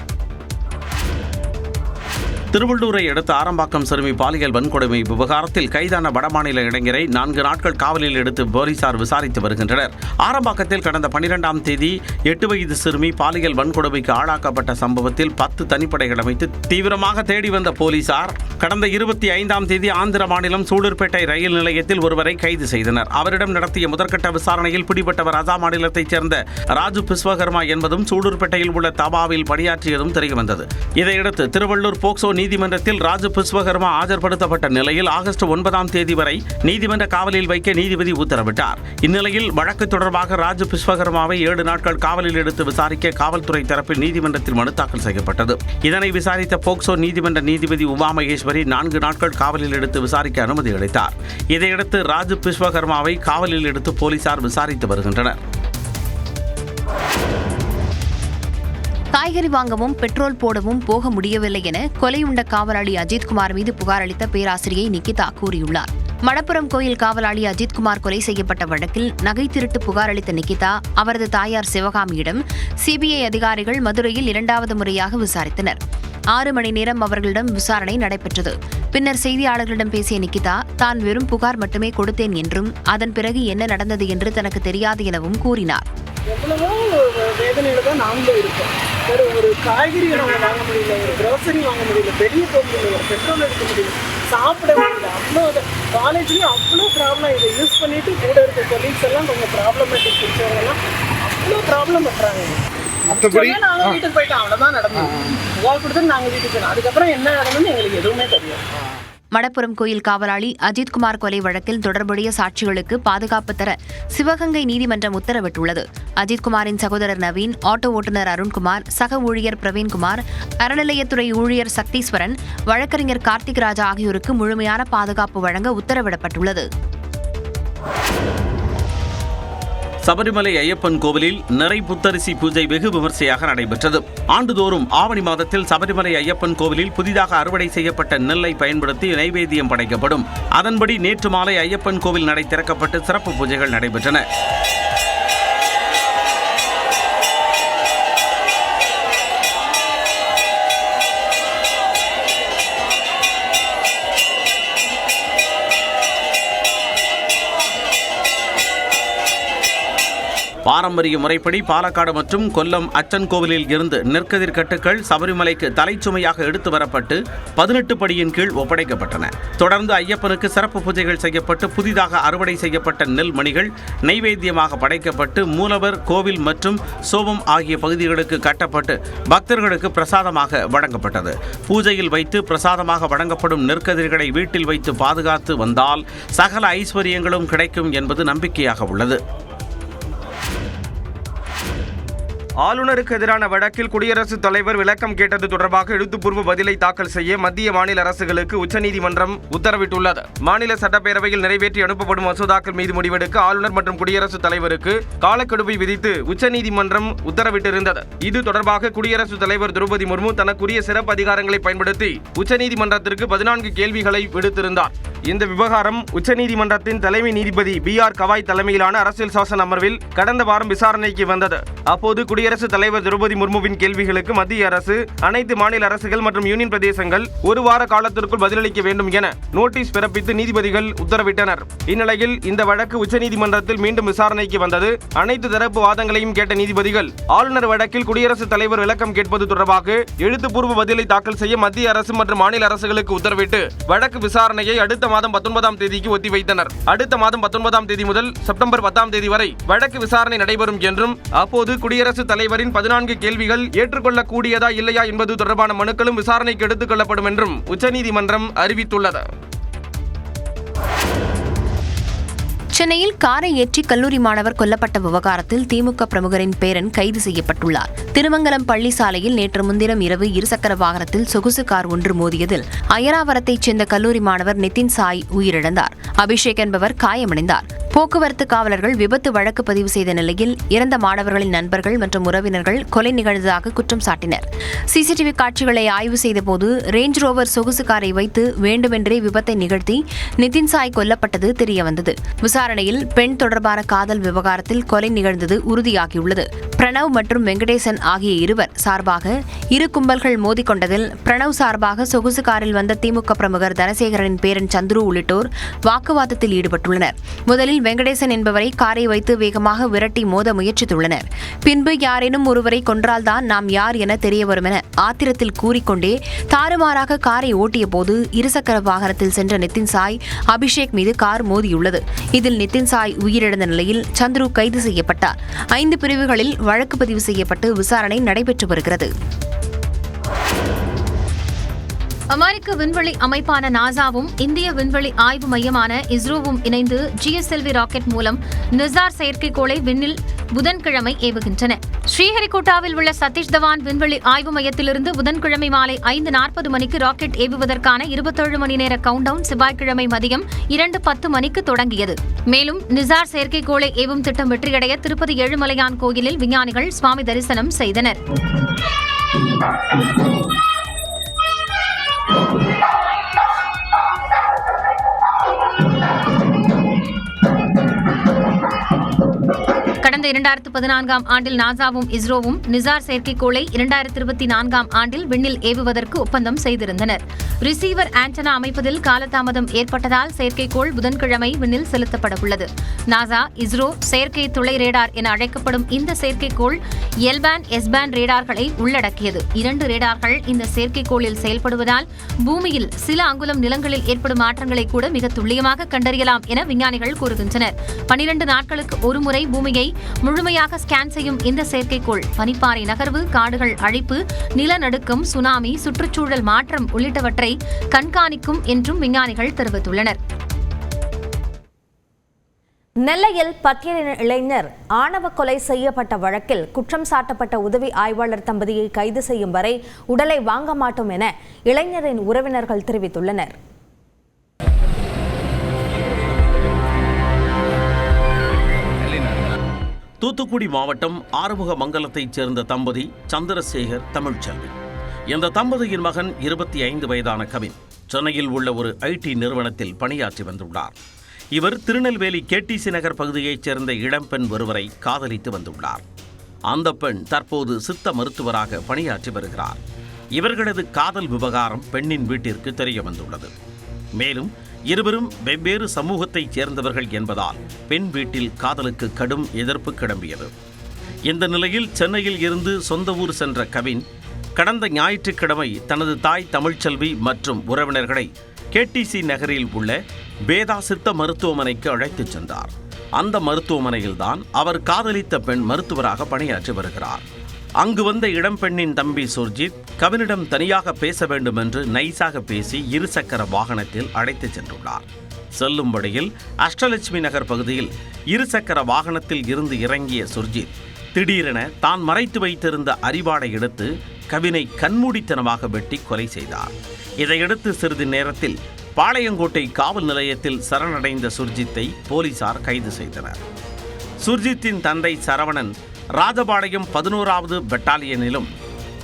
திருவள்ளூரை அடுத்த ஆரம்பாக்கம் சிறுமி பாலியல் வன்கொடுமை விவகாரத்தில் கைதான வடமாநில இளைஞரை 4 நாட்கள் காவலில் எடுத்து போலீசார் விசாரித்து வருகின்றனர். ஆரம்பாக்கத்தில் கடந்த 12ஆம் தேதி 8 வயது சிறுமி பாலியல் வன்கொடுமைக்கு ஆளாக்கப்பட்ட சம்பவத்தில் 10 தனிப்படைகள் அமைத்து தீவிரமாக தேடி வந்த போலீசார் கடந்த 25ஆம் தேதி ஆந்திர மாநிலம் சூலூர்பேட்டை ரயில் நிலையத்தில் ஒருவரை கைது செய்தனர். அவரிடம் நடத்திய முதற்கட்ட விசாரணையில் பிடிபட்டவர் அசாம் மாநிலத்தைச் சேர்ந்த ராஜு பிஸ்வகர்மா என்பதும் சூலூர்பேட்டையில் உள்ள தபாவில் பணியாற்றியதும் தெரியவந்தது. இதையடுத்து திருவள்ளூர் போக்சோ நீதிமன்றத்தில் ராஜு பிஸ்வகர்மா ஆஜர்படுத்தப்பட்ட நிலையில் ஆகஸ்ட் 9ஆம் தேதி வரை நீதிமன்ற காவலில் வைக்க நீதிபதி உத்தரவிட்டார். இந்நிலையில் வழக்கு தொடர்பாக ராஜு பிஸ்வகர்மாவை 7 நாட்கள் காவலில் எடுத்து விசாரிக்க காவல்துறை தரப்பில் நீதிமன்றத்தில் மனு தாக்கல் செய்யப்பட்டது. இதனை விசாரித்த போக்சோ நீதிமன்ற நீதிபதி உமா மகேஸ்வரி 4 நாட்கள் காவலில் எடுத்து விசாரிக்க அனுமதி அளித்தார். இதையடுத்து ராஜு பிஸ்வகர்மாவை காவலில் எடுத்து போலீசார் விசாரித்து வருகின்றனர். காய்கறி வாங்கவும் பெட்ரோல் போடவும் போக முடியவில்லை என கொலையுண்ட காவலாளி அஜித்குமார் மீது புகார் அளித்த பேராசிரியை நிகிதா கூறியுள்ளார். மடப்புரம் கோயில் காவலாளி அஜித்குமார் கொலை செய்யப்பட்ட வழக்கில் நகை திருட்டு புகார் அளித்த நிகிதா அவரது தாயார் சிவகாமியிடம் சிபிஐ அதிகாரிகள் மதுரையில் 2வது முறையாக விசாரித்தனர். 6 மணி நேரம் அவர்களிடம் விசாரணை நடைபெற்றது. பின்னர் செய்தியாளர்களிடம் பேசிய நிகிதா தான் வெறும் புகார் மட்டுமே கொடுத்தேன் என்றும் அதன் பிறகு என்ன நடந்தது என்று தனக்கு தெரியாது எனவும் கூறினார். எவ்வளவோ வேதனையில தான் நாமளும் இருக்கோம். ஒரு காய்கறி நம்ம வாங்க முடியல, ஒரு கிரோசரி வாங்க முடியல, வெளியே போக முடியல, பெட்ரோல் எடுக்க முடியல, சாப்பிட முடியல. அவ்வளோ காலேஜ்லேயும் அவ்வளோ ப்ராப்ளம். இதை யூஸ் பண்ணிட்டு கூட இருக்க கொலீக்ஸ் எல்லாம் கொஞ்சம் ப்ராப்ளமேட்டிக் பிடிச்சவங்கலாம் அவ்வளோ ப்ராப்ளம் பண்ணுறாங்க. நாங்க வீட்டுக்கு போயிட்டோம், அவ்வளவுதான் நடந்தது. புகார் கொடுத்து நாங்க வீட்டுக்கு போனோம். அதுக்கப்புறம் என்ன நடந்ததுன்னு எங்களுக்கு எதுவுமே தெரியும். மடப்புரம் கோயில் காவலாளி அஜித்குமார் கொலை வழக்கில் தொடர்புடைய சாட்சிகளுக்கு பாதுகாப்பு தர சிவகங்கை நீதிமன்றம் உத்தரவிட்டுள்ளது. அஜித்குமாரின் சகோதரர் நவீன், ஆட்டோ ஓட்டுநர் அருண்குமார், சக ஊழியர் பிரவீன்குமார், அறநிலையத்துறை ஊழியர் சக்தீஸ்வரன், வழக்கறிஞர் கார்த்திக் ராஜா ஆகியோருக்கு முழுமையான பாதுகாப்பு வழங்க உத்தரவிடப்பட்டுள்ளது. சபரிமலை ஐயப்பன் கோவிலில் நிறை புத்தரிசி பூஜை வெகு விமர்சையாக நடைபெற்றது. ஆண்டுதோறும் ஆவணி மாதத்தில் சபரிமலை ஐயப்பன் கோவிலில் புதிதாக அறுவடை செய்யப்பட்ட நெல்லை பயன்படுத்தி நைவேத்தியம் படைக்கப்படும். அதன்படி நேற்று மாலை ஐயப்பன் கோவில் நடை திறக்கப்பட்டு சிறப்பு பூஜைகள் நடைபெற்றன. பாரம்பரிய முறைப்படி பாலக்காடு மற்றும் கொல்லம் அச்சன் கோவிலில் இருந்து நெற்கதிர் கட்டுக்கள் சபரிமலைக்கு தலைச்சுமையாக எடுத்து வரப்பட்டு 18 படியின் கீழ் ஒப்படைக்கப்பட்டன. தொடர்ந்து ஐயப்பனுக்கு சிறப்பு பூஜைகள் செய்யப்பட்டு புதிதாக அறுவடை செய்யப்பட்ட நெல் மணிகள் நைவேத்தியமாக படைக்கப்பட்டு மூலவர் கோவில் மற்றும் சோபம் ஆகிய பகுதிகளுக்கு கட்டப்பட்டு பக்தர்களுக்கு பிரசாதமாக வழங்கப்பட்டது. பூஜையில் வைத்து பிரசாதமாக வழங்கப்படும் நெற்கதிர்களை வீட்டில் வைத்து பாதுகாத்து வந்தால் சகல ஐஸ்வர்யங்களும் கிடைக்கும் என்பது நம்பிக்கையாக உள்ளது. ஆளுநருக்கு எதிரான வழக்கில் குடியரசுத் தலைவர் விளக்கம் கேட்டது தொடர்பாக எழுத்துப்பூர்வ பதிலை தாக்கல் செய்ய மத்திய மாநில அரசுகளுக்கு உச்சநீதிமன்றம் உத்தரவிட்டுள்ளது. மாநில சட்டப்பேரவையில் நிறைவேற்றி அனுப்பப்படும் மசோதாக்கள் மீது முடிவெடுக்க ஆளுநர் மற்றும் குடியரசுத் தலைவருக்கு காலக்கெடுவை விதித்து உச்சநீதிமன்றம் உத்தரவிட்டிருந்தது. இது தொடர்பாக குடியரசுத் தலைவர் திரௌபதி முர்மு தனக்குரிய சிறப்பு அதிகாரங்களை பயன்படுத்தி உச்சநீதிமன்றத்திற்கு 14 கேள்விகளை விடுத்திருந்தார். இந்த விவகாரம் உச்சநீதிமன்றத்தின் தலைமை நீதிபதி BR கவாய் தலைமையிலான அரசியல் சாசன அமர்வில் கடந்த வாரம் விசாரணைக்கு வந்தது. அப்போது குடியரசுத் தலைவர் திரௌபதி முர்முவின் கேள்விகளுக்கு மத்திய அரசு, அனைத்து மாநில அரசுகள் மற்றும் யூனியன் பிரதேசங்கள் 1 வார காலத்திற்குள் பதிலளிக்க வேண்டும் என நோட்டீஸ் பிறப்பித்து நீதிபதிகள் உத்தரவிட்டனர். இந்நிலையில் இந்த வழக்கு உச்சநீதிமன்றத்தில் மீண்டும் விசாரணைக்கு வந்தது. அனைத்து தரப்பு வாதங்களையும் கேட்ட நீதிபதிகள் ஆளுநர் வழக்கில் குடியரசுத் தலைவர் விளக்கம் கேட்பது தொடர்பாக எழுத்துப்பூர்வ பதிலை தாக்கல் செய்ய மத்திய அரசு மற்றும் மாநில அரசுகளுக்கு உத்தரவிட்டு வழக்கு விசாரணையை அடுத்த மாதம் 19ஆம் தேதிக்கு ஒத்திவைத்தனர். அடுத்த மாதம் 19ஆம் தேதி முதல் செப்டம்பர் 10ஆம் தேதி வரை வழக்கு விசாரணை நடைபெறும் என்றும் அப்போது குடியரசுத் தலைவரின் 14 கேள்விகள் ஏற்றுக்கொள்ளக்கூடியதா இல்லையா என்பது தொடர்பான மனுக்களும் விசாரணைக்கு எடுத்துக் கொள்ளப்படும் என்றும் உச்சநீதிமன்றம் அறிவித்துள்ளது. சென்னையில் காரை ஏற்றி கல்லூரி மாணவர் கொல்லப்பட்ட விவகாரத்தில் திமுக பிரமுகரின் பேரன் கைது செய்யப்பட்டுள்ளார். திருமங்கலம் பள்ளி சாலையில் நேற்று முன்தினம் இரவு இருசக்கர வாகனத்தில் சொகுசு கார் ஒன்று மோதியதில் அயராவரத்தைச் சேர்ந்த கல்லூரி மாணவர் நிதின் சாய் உயிரிழந்தார். அபிஷேக் என்பவர் காயமடைந்தார். போக்குவரத்து காவலர்கள் விபத்து வழக்கு பதிவு செய்த நிலையில் இறந்த மாணவர்களின் நண்பர்கள் மற்றும் உறவினர்கள் கொலை நிகழ்ந்ததாக குற்றம் சாட்டினர். சிசிடிவி காட்சிகளை ஆய்வு செய்தபோது ரேஞ்ச் ரோவர் சொகுசு காரை வைத்து வேண்டுமென்றே விபத்தை நிகழ்த்தி நிதின் சாய் கொல்லப்பட்டது தெரியவந்தது. விசாரணையில் பெண் தொடர்பான காதல் விவகாரத்தில் கொலை நிகழ்ந்தது உறுதியாகியுள்ளது. பிரணவ் மற்றும் வெங்கடேசன் ஆகிய இருவர் சார்பாக இரு கும்பல்கள் மோதிக்கொண்டதில் பிரணவ் சார்பாக சொகுசு காரில் வந்த திமுக பிரமுகர் தனசேகரனின் பேரன் சந்துரு உள்ளிட்டோர் வாக்குவாதத்தில் ஈடுபட்டுள்ளனர். முதலில் வெங்கடேசன் என்பவரை காரை வைத்து வேகமாக விரட்டி மோத முயற்சித்துள்ளனர். பின்பு யாரேனும் ஒருவரை கொன்றால்தான் நாம் யார் என தெரியவரும் என ஆத்திரத்தில் கூறிக்கொண்டே தாறுமாறாக காரை ஓட்டிய போது இருசக்கர வாகனத்தில் சென்ற நிதின் சாய் அபிஷேக் மீது கார் மோதியுள்ளது. இதில் நிதின் சாய் உயிரிழந்த நிலையில் சந்துரு கைது செய்யப்பட்டார். 5 பிரிவுகளில் வழக்கு பதிவு செய்யப்பட்டு விசாரணை நடைபெற்று வருகிறது. அமெரிக்க விண்வெளி அமைப்பான நாசாவும் இந்திய விண்வெளி ஆய்வு மையமான இஸ்ரோவும் இணைந்து GSLV ராக்கெட் மூலம் நிசார் செயற்கைக்கோளை விண்ணில் புதன்கிழமை ஏவுகின்றன. ஸ்ரீஹரிகோட்டாவில் உள்ள சதீஷ் தவான் விண்வெளி ஆய்வு மையத்திலிருந்து புதன்கிழமை மாலை 5:40 மணிக்கு ராக்கெட் ஏவுவதற்கான 27 மணி நேர கவுண்டவுன் செவ்வாய்க்கிழமை மதியம் 2:10 மணிக்கு தொடங்கியது. மேலும் நிசார் செயற்கைக்கோளை ஏவும் திட்டம் வெற்றியடைய திருப்பதி ஏழுமலையான் கோயிலில் விஞ்ஞானிகள் சுவாமி தரிசனம் செய்தனர். கடந்த 2014ஆம் ஆண்டில் நாசாவும் இஸ்ரோவும் நிசார் செயற்கைக்கோளை 2024ஆம் ஆண்டில் விண்ணில் ஏவுவதற்கு ஒப்பந்தம் செய்திருந்தனர். ரிசீவர் ஆண்டனா அமைப்பதில் காலதாமதம் ஏற்பட்டதால் செயற்கைக்கோள் புதன்கிழமை விண்ணில் செலுத்தப்பட உள்ளது. நாசா இஸ்ரோ செயற்கை துளை ரேடார் என அழைக்கப்படும் இந்த செயற்கைக்கோள் எல்-பேண்ட் எஸ்-பேண்ட் ரேடார்களை உள்ளடக்கியது. 2 ரேடார்கள் இந்த செயற்கைக்கோளில் செயல்படுவதால் பூமியில் சில அங்குலம் நிலங்களில் ஏற்படும் மாற்றங்களை கூட மிக துல்லியமாக கண்டறியலாம் என விஞ்ஞானிகள் கூறுகின்றனர். 12 நாட்களுக்கு ஒருமுறை பூமியை முழுமையாக ஸ்கேன் செய்யும் இந்த செயற்கைக்கோள் பனிப்பாறை நகர்வு, காடுகள் அழிப்பு, நிலநடுக்கம், சுனாமி, சுற்றுச்சூழல் மாற்றம் உள்ளிட்டவற்றை கண்காணிக்கும் என்றும் விஞ்ஞானிகள் தெரிவித்துள்ளனர். நெல்லையில் பட்டியலின இளைஞர் ஆணவ கொலை செய்யப்பட்ட வழக்கில் குற்றம் சாட்டப்பட்ட உதவி ஆய்வாளர் தம்பதியை கைது செய்யும் வரை உடலை வாங்க மாட்டோம் என இளைஞரின் உறவினர்கள் தெரிவித்துள்ளனர். தூத்துக்குடி மாவட்டம் ஆறுமுகமங்கலத்தைச் சேர்ந்த தம்பதி சந்திரசேகர், தமிழ்ச்செல்வி. இந்த தம்பதியின் மகன் 25 வயதான கவின் சென்னையில் உள்ள ஒரு IT நிறுவனத்தில் பணியாற்றி வந்துள்ளார். இவர் திருநெல்வேலி KTC நகர் பகுதியைச் சேர்ந்த இளம்பெண் ஒருவரை காதலித்து வந்துள்ளார். அந்த பெண் தற்போது சித்த மருத்துவராக பணியாற்றி வருகிறார். இவர்களது காதல் விவகாரம் பெண்ணின் வீட்டிற்கு தெரிய வந்துள்ளது. மேலும் இருவரும் வெவ்வேறு சமூகத்தைச் சேர்ந்தவர்கள் என்பதால் பெண் வீட்டில் காதலுக்கு கடும் எதிர்ப்பு கிளம்பியது. இந்த நிலையில் சென்னையில் இருந்து சொந்த ஊர் சென்ற கவின் கடந்த ஞாயிற்றுக்கிழமை தனது தாய் தமிழ்ச்செல்வி மற்றும் உறவினர்களை KTC நகரில் உள்ள வேதா சித்த மருத்துவமனைக்கு அழைத்துச் சென்றார். அந்த மருத்துவமனையில்தான் அவர் காதலித்த பெண் மருத்துவராக பணியாற்றி வருகிறார். அங்கு வந்த இளம்பெண்ணின் தம்பி சுர்ஜித் கவினிடம் தனியாக பேச வேண்டும் என்று நைசாக பேசி இருசக்கர வாகனத்தில் அழைத்துச் சென்றுள்ளார். செல்லும் வழியில் அஷ்டலட்சுமி நகர் பகுதியில் இருசக்கர வாகனத்தில் இருந்து இறங்கிய சுர்ஜித் திடீரென தான் மறைத்து வைத்திருந்த அரிவாளை எடுத்து கவினை கண்மூடித்தனமாக வெட்டி கொலை செய்தார். இதையடுத்து சிறிது நேரத்தில் பாளையங்கோட்டை காவல் நிலையத்தில் சரணடைந்த சுர்ஜித்தை போலீசார் கைது செய்தனர். சுர்ஜித்தின் தந்தை சரவணன் ராஜபாளையம் 11வது பெட்டாலியனிலும்,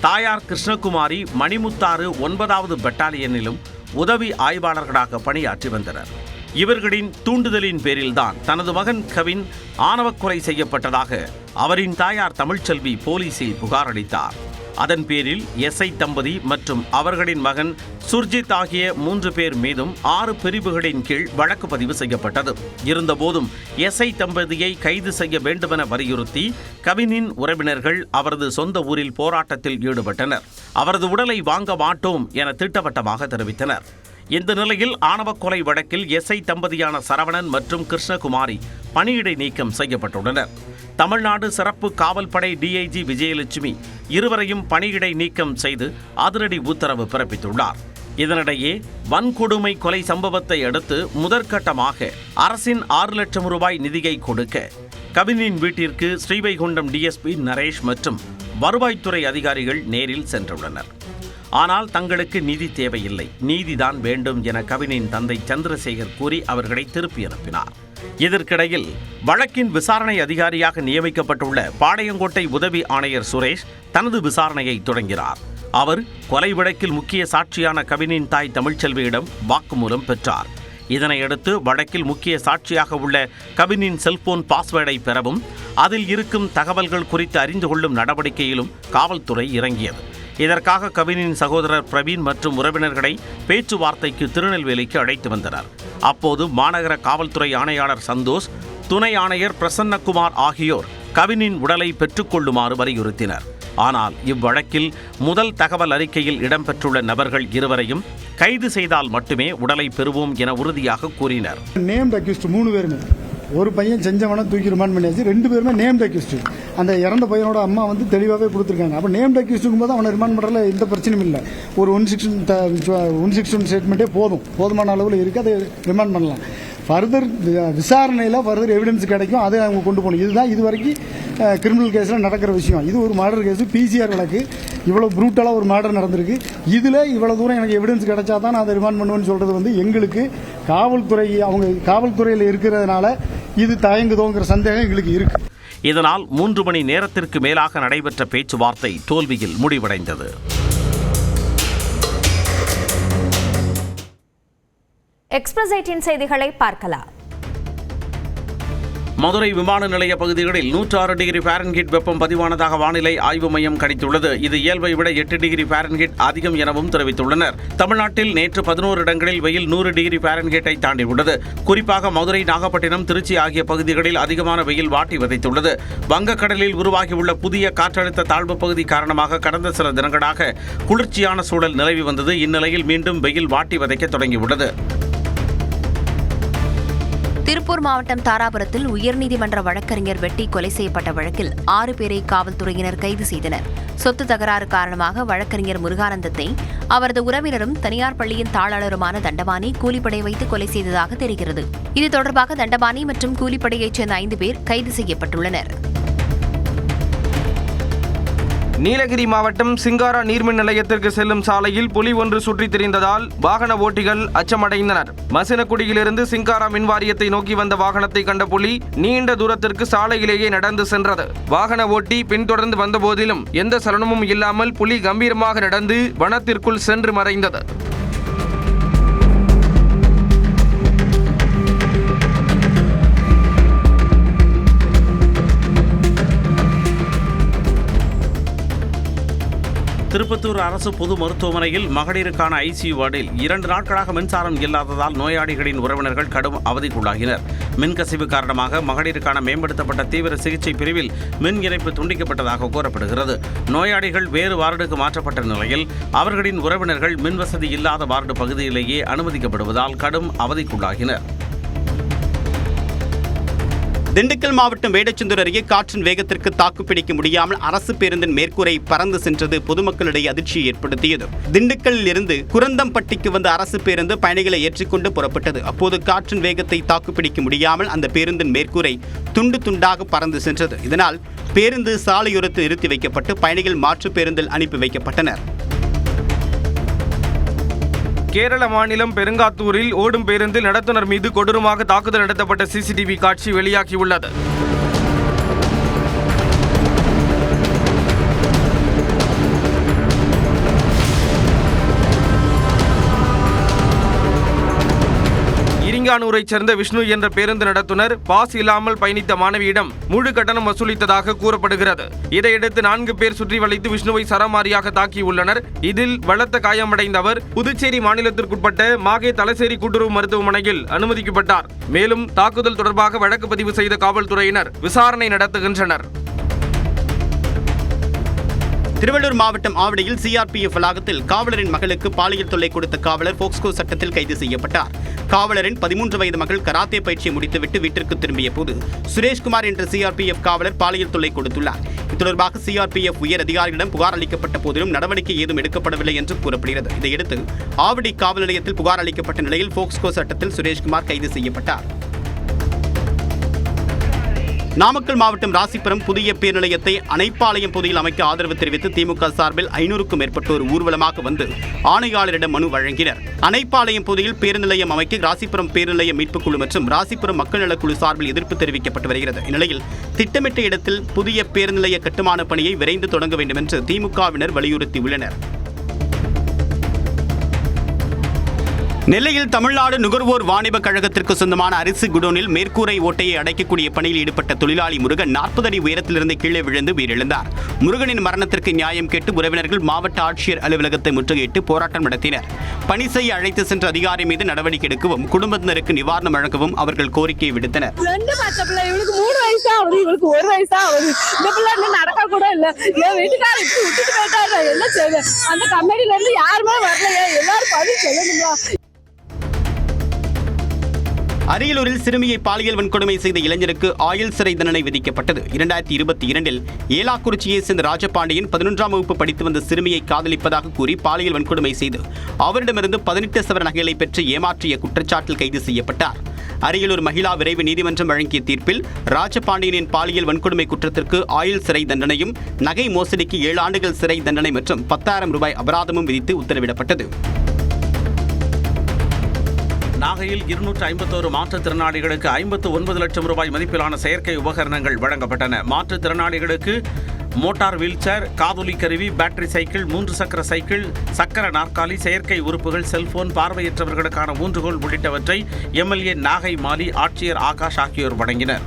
தாயார் கிருஷ்ணகுமாரி மணிமுத்தாறு 9வது பெட்டாலியனிலும் உதவி ஆய்வாளர்களாக பணியாற்றி வந்தனர். இவர்களின் தூண்டுதலின் பேரில்தான் தனது மகன் கவின் ஆணவக் கொலை செய்யப்பட்டதாக அவரின் தாயார் தமிழ்ச்செல்வி போலீசில் புகார் அளித்தார். அதன் பேரில் SI தம்பதி மற்றும் அவர்களின் மகன் சுர்ஜித் ஆகிய 3 பேர் மீதும் 6 பிரிவுகளின் கீழ் வழக்கு பதிவு செய்யப்பட்டது. இருந்தபோதும் SI தம்பதியை கைது செய்ய வேண்டுமென வலியுறுத்தி கவினின் உறவினர்கள் அவரது சொந்த ஊரில் போராட்டத்தில் ஈடுபட்டனர். அவரது உடலை வாங்க மாட்டோம் என திட்டவட்டமாக தெரிவித்தனர். இந்த நிலையில் ஆணவக் கொலை வழக்கில் SI தம்பதியான சரவணன் மற்றும் கிருஷ்ணகுமாரி பணியிடை நீக்கம் செய்யப்பட்டுள்ளனர். தமிழ்நாடு சிறப்பு காவல் படை DIG விஜயலட்சுமி இருவரையும் பணியிடை நீக்கம் செய்து அதிரடி உத்தரவு பிறப்பித்துள்ளார். இதனிடையே வன்கொடுமை கொலை சம்பவத்தை அடுத்து முதற்கட்டமாக அரசின் 6 லட்சம் ரூபாய் நிதியை கொடுக்க கவினின் வீட்டிற்கு ஸ்ரீவைகுண்டம் DSP நரேஷ் மற்றும் வருவாய்த்துறை அதிகாரிகள் நேரில் சென்றுள்ளனர். ஆனால் தங்களுக்கு நிதி தேவையில்லை, நீதிதான் வேண்டும் என கவினின் தந்தை சந்திரசேகர் கூறி அவர்களை திருப்பி அனுப்பினார். இதற்கிடையில் வழக்கின் விசாரணை அதிகாரியாக நியமிக்கப்பட்டுள்ள பாளையங்கோட்டை உதவி ஆணையர் சுரேஷ் தனது விசாரணையை தொடங்கினார். அவர் கொலை வழக்கில் முக்கிய சாட்சியான கவினின் தாய் தமிழ்ச்செல்வியிடம் வாக்குமூலம் பெற்றார். இதனையடுத்து வழக்கில் முக்கிய சாட்சியாக உள்ள கவினின் செல்போன் பாஸ்வேர்டை பெறவும் அதில் இருக்கும் தகவல்கள் குறித்து அறிந்து கொள்ளும் நடவடிக்கையிலும் காவல்துறை இறங்கியது. இதற்காக கவினின் சகோதரர் பிரவீன் மற்றும் உறவினர்களை பேச்சுவார்த்தைக்கு திருநெல்வேலிக்கு அழைத்து வந்தனர். அப்போது மாநகர காவல்துறை ஆணையாளர் சந்தோஷ், துணை ஆணையர் பிரசன்னகுமார் ஆகியோர் கவினின் உடலை பெற்றுக்கொள்ளுமாறு வலியுறுத்தினர். ஆனால் இவ்வழக்கில் முதல் தகவல் அறிக்கையில் இடம்பெற்றுள்ள நபர்கள் இருவரையும் கைது செய்தால் மட்டுமே உடலை பெறுவோம் என உறுதியாக கூறினர். நேம் அக்யூஸ்ட் 3 பேருமே, ஒரு பையன் செஞ்சவன தூக்கி ரிமாண்ட் பண்ணியாச்சு, 2 பேருமே நேம் அக்யூஸ்ட். அந்த இறந்த பையனோட அம்மா வந்து தெளிவாகவே கொடுத்துருக்காங்க. அப்போ நேம் அக்யூஸ்டுக்கும் போது அவனை ரிமாண்ட் பண்ணுறதுல எந்த பிரச்சனையும் இல்லை. ஒரு 161 ஸ்டேட்மெண்ட்டே போதுமான அளவில் இருக்குது, அதை ரிமாண்ட் பண்ணலாம். ஃபர்தர் விசாரணையில் ஃபர்தர் எவிடன்ஸ் கிடைக்கும், அதை அவங்க கொண்டு போகணும். இதுதான் இது வரைக்கும் கிரிமினல் கேஸில் நடக்கிற விஷயம். இது ஒரு மர்டர் கேஸு, PCR வழக்கு. இவ்வளோ ப்ரூட்டலாக ஒரு மர்டர் நடந்திருக்கு. இதில் இவ்வளோ தூரம் எனக்கு எவிடன்ஸ் கிடைச்சா தான் நான் அதை ரிமாண்ட் பண்ணுவேன்னு சொல்கிறது வந்து எங்களுக்கு அவங்க காவல்துறையில் இருக்கிறதுனால இது தயங்குதோங்கிற சந்தேகம் எங்களுக்கு இருக்கு. இதனால் 3 மணி நேரத்திற்கு மேலாக நடைபெற்ற பேச்சுவார்த்தை தோல்வியில் முடிவடைந்தது. எக்ஸ்பிரஸ் 18 செய்திகளை பார்க்கலாம். மதுரை விமான நிலைய பகுதிகளில் 106 டிகிரி ஃபாரன்ஹீட் வெப்பம் பதிவானதாக வானிலை ஆய்வு மையம் கணித்துள்ளது. இது இயல்பை விட 8 டிகிரி ஃபாரன்ஹீட் அதிகம் எனவும் தெரிவித்துள்ளனர். தமிழ்நாட்டில் நேற்று 11 இடங்களில் வெயில் 100 டிகிரி ஃபாரன்ஹீட்டை தாண்டியுள்ளது. குறிப்பாக மதுரை, நாகப்பட்டினம், திருச்சி ஆகிய பகுதிகளில் அதிகமான வெயில் வாட்டி வதைத்துள்ளது. வங்கக்கடலில் உருவாகியுள்ள புதிய காற்றழுத்த தாழ்வு பகுதி காரணமாக கடந்த சில தினங்களாக குளிர்ச்சியான சூழல் நிலவி வந்தது. இந்நிலையில் மீண்டும் வெயில் வாட்டி வதைக்க தொடங்கியுள்ளது. திருப்பூர் மாவட்டம் தாராபுரத்தில் உயர்நீதிமன்ற வழக்கறிஞர் வெட்டி கொலை செய்யப்பட்ட வழக்கில் 6 பேரை காவல்துறையினர் கைது செய்தனர். சொத்து தகராறு காரணமாக வழக்கறிஞர் முருகானந்தத்தை அவரது உறவினரும் தனியார் பள்ளியின் தாளாளருமான தண்டபாணி கூலிப்படை வைத்து கொலை செய்ததாக தெரிகிறது. இது தொடர்பாக தண்டபாணி மற்றும் கூலிப்படையைச் சேர்ந்த 5 பேர் கைது செய்யப்பட்டுள்ளனர். நீலகிரி மாவட்டம் சிங்காரா நீர்மின் நிலையத்திற்கு செல்லும் சாலையில் புலி ஒன்று சுற்றித் திரிந்ததால் வாகன ஓட்டிகள் அச்சமடைந்தனர். மசினகுடியிலிருந்து சிங்காரா மின்வாரியத்தை நோக்கி வந்த வாகனத்தை கண்ட புலி நீண்ட தூரத்திற்கு சாலையிலேயே நடந்து சென்றது. வாகன ஓட்டி பின்தொடர்ந்து வந்த போதிலும் எந்த சலனமும் இல்லாமல் புலி கம்பீரமாக நடந்து வனத்திற்குள் சென்று மறைந்தது. திருப்பத்தூர் அரசு பொது மருத்துவமனையில் மகளிருக்கான ஐசியு வார்டில் 2 நாட்களாக மின்சாரம் இல்லாததால் நோயாளிகளின் உறவினர்கள் கடும் அவதிக்குள்ளாகினர். மின்கசிவு காரணமாக மகளிருக்கான மேம்படுத்தப்பட்ட தீவிர சிகிச்சை பிரிவில் மின் இணைப்பு துண்டிக்கப்பட்டதாக கூறப்படுகிறது. நோயாளிகள் வேறு வார்டுக்கு மாற்றப்பட்ட நிலையில் அவர்களின் உறவினர்கள் மின்வசதி இல்லாத வார்டு பகுதியிலேயே அனுமதிக்கப்படுவதால் கடும் அவதிக்குள்ளாகினர். திண்டுக்கல் மாவட்டம் வேடச்சந்தூர் அருகே காற்றின் வேகத்திற்கு தாக்குப்பிடிக்க முடியாமல் அரசு பேருந்தின் மேற்கூரை பறந்து சென்றது பொதுமக்களிடையே அதிர்ச்சியை ஏற்படுத்தியது. திண்டுக்கல்லில் இருந்து குரந்தம்பட்டிக்கு வந்த அரசு பேருந்து பயணிகளை ஏற்றிக்கொண்டு புறப்பட்டது. அப்போது காற்றின் வேகத்தை தாக்குப்பிடிக்க முடியாமல் அந்த பேருந்தின் மேற்கூரை துண்டு துண்டாக பறந்து சென்றது. இதனால் பேருந்து சாலையோரத்தில் நிறுத்தி வைக்கப்பட்டு பயணிகள் மாற்று பேருந்தில் அனுப்பி வைக்கப்பட்டனர். கேரள மாநிலம் பெருங்காத்தூரில் ஓடும் பேருந்தில் நடத்துனர் மீது கொடூரமாக தாக்குதல் நடத்தப்பட்ட சிசிடிவி காட்சி வெளியாகியுள்ளது. இரிங்கானூரைச் சேர்ந்த விஷ்ணு என்ற பேருந்து நடத்துனர் பாஸ் இல்லாமல் பயணித்த மாணவியிடம் முழு கட்டணம் வசூலித்ததாக கூறப்படுகிறது. இதையடுத்து 4 பேர் சுற்றி வளைத்து விஷ்ணுவை சரமாரியாக தாக்கியுள்ளனர். இதில் பலத்த காயமடைந்த அவர் புதுச்சேரி மாநிலத்திற்குட்பட்ட மாகே தலசேரி கூட்டுறவு மருத்துவமனையில் அனுமதிக்கப்பட்டார். மேலும் தாக்குதல் தொடர்பாக வழக்கு பதிவு செய்த காவல்துறையினர் விசாரணை நடத்துகின்றனர். திருவள்ளூர் மாவட்டம் ஆவடியில் சிஆர்பிஎஃப் வளாகத்தில் காவலரின் மகளுக்கு பாலியல் தொல்லை கொடுத்த காவலர் போக்ஸ்கோ சட்டத்தில் கைது செய்யப்பட்டார். காவலரின் 13 வயது மகள் கராத்தே பயிற்சியை முடித்துவிட்டு வீட்டிற்கு திரும்பிய போது சுரேஷ்குமார் என்ற சிஆர்பிஎஃப் காவலர் பாலியல் தொல்லை கொடுத்துள்ளார். இது தொடர்பாக சிஆர்பிஎஃப் உயர் அதிகாரிகளிடம் புகார் அளிக்கப்பட்ட போதிலும் நடவடிக்கை ஏதும் எடுக்கப்படவில்லை என்று கூறப்படுகிறது. இதையடுத்து ஆவடி காவல் நிலையத்தில் புகார் அளிக்கப்பட்ட நிலையில் போக்ஸ்கோ சட்டத்தில் சுரேஷ்குமார் கைது செய்யப்பட்டார். நாமக்கல் மாவட்டம் ராசிபுரம் புதிய பேர் நிலையத்தை அணைப்பாளையம் பகுதியில் அமைக்க ஆதரவு தெரிவித்து திமுக சார்பில் 500க்கும் மேற்பட்டோர் ஊர்வலமாக வந்து ஆணையாளரிடம் மனு வழங்கினர். அணைப்பாளையம் பகுதியில் பேருந்து நிலையம் அமைக்க ராசிபுரம் பேருந்து நிலைய மீட்புக் குழு மற்றும் ராசிபுரம் மக்கள் நலக்குழு சார்பில் எதிர்ப்பு தெரிவிக்கப்பட்டு வருகிறது. இந்நிலையில் திட்டமிட்ட இடத்தில் புதிய பேருந்து நிலைய கட்டுமான பணியை விரைந்து தொடங்க வேண்டும் என்று திமுகவினர் வலியுறுத்தியுள்ளனர். நெல்லையில் தமிழ்நாடு நுகர்வோர் வாணிப கழகத்திற்கு சொந்தமான அரிசி குடோனில் மேற்கூரை ஓட்டையை அடைக்கக்கூடிய பணியில் ஈடுபட்ட தொழிலாளி முருகன் 40 அடி உயரத்திலிருந்து கீழே விழுந்து உயிரிழந்தார். முருகனின் மரணத்திற்கு நியாயம் கேட்டு உறவினர்கள் மாவட்ட ஆட்சியர் அலுவலகத்தை முற்றுகையிட்டு போராட்டம் நடத்தினர். பணி செய்ய அழைத்து சென்ற அதிகாரி மீது நடவடிக்கை எடுக்கவும் குடும்பத்தினருக்கு நிவாரணம் வழங்கவும் அவர்கள் கோரிக்கை விடுத்தனர். நடக்க கூட இல்ல, என் வீட்டுக்காரர் விட்டுட்டு போயிட்டாரு, என்ன செய்வேன்? அந்த கம்பெனில இருந்து யாருமே வரலையே, எல்லாரும் பதில் சொல்லணுங்களா? அரியலூரில் சிறுமியை பாலியல் வன்கொடுமை செய்த இளைஞருக்கு ஆயுள் சிறை தண்டனை விதிக்கப்பட்டது. 2022இல் ஏலாக்குறிச்சியை சேர்ந்த ராஜபாண்டியன் 11ஆம் வகுப்பு படித்து வந்த சிறுமியை காதலிப்பதாக கூறி பாலியல் வன்கொடுமை செய்து அவரிடமிருந்து 18 சவர நகைகளை பெற்று ஏமாற்றிய குற்றச்சாட்டில் கைது செய்யப்பட்டார். அரியலூர் மகிழா விரைவு நீதிமன்றம் வழங்கிய தீர்ப்பில் ராஜபாண்டியனின் பாலியல் வன்கொடுமை குற்றத்திற்கு ஆயுள் சிறை தண்டனையும் நகை மோசடிக்கு 7 ஆண்டுகள் சிறை தண்டனை மற்றும் 10,000 ரூபாய் அபராதமும் விதித்து உத்தரவிடப்பட்டது. நாகையில் 251 மாற்றுத்திறனாளிகளுக்கு 59 லட்சம் ரூபாய் மதிப்பிலான செயற்கை உபகரணங்கள் வழங்கப்பட்டன. மாற்றுத்திறனாளிகளுக்கு மோட்டார் வீல்சேர், காதொலி கருவி, பேட்டரி சைக்கிள், 3 சக்கர சைக்கிள், சக்கர நாற்காலி, செயற்கை உறுப்புகள், செல்போன், பார்வையற்றவர்களுக்கான ஊன்றுகோல் உள்ளிட்டவற்றை எம்எல்ஏ நாகை மாலி, ஆட்சியர் ஆகாஷ் ஆகியோர் வழங்கினர்.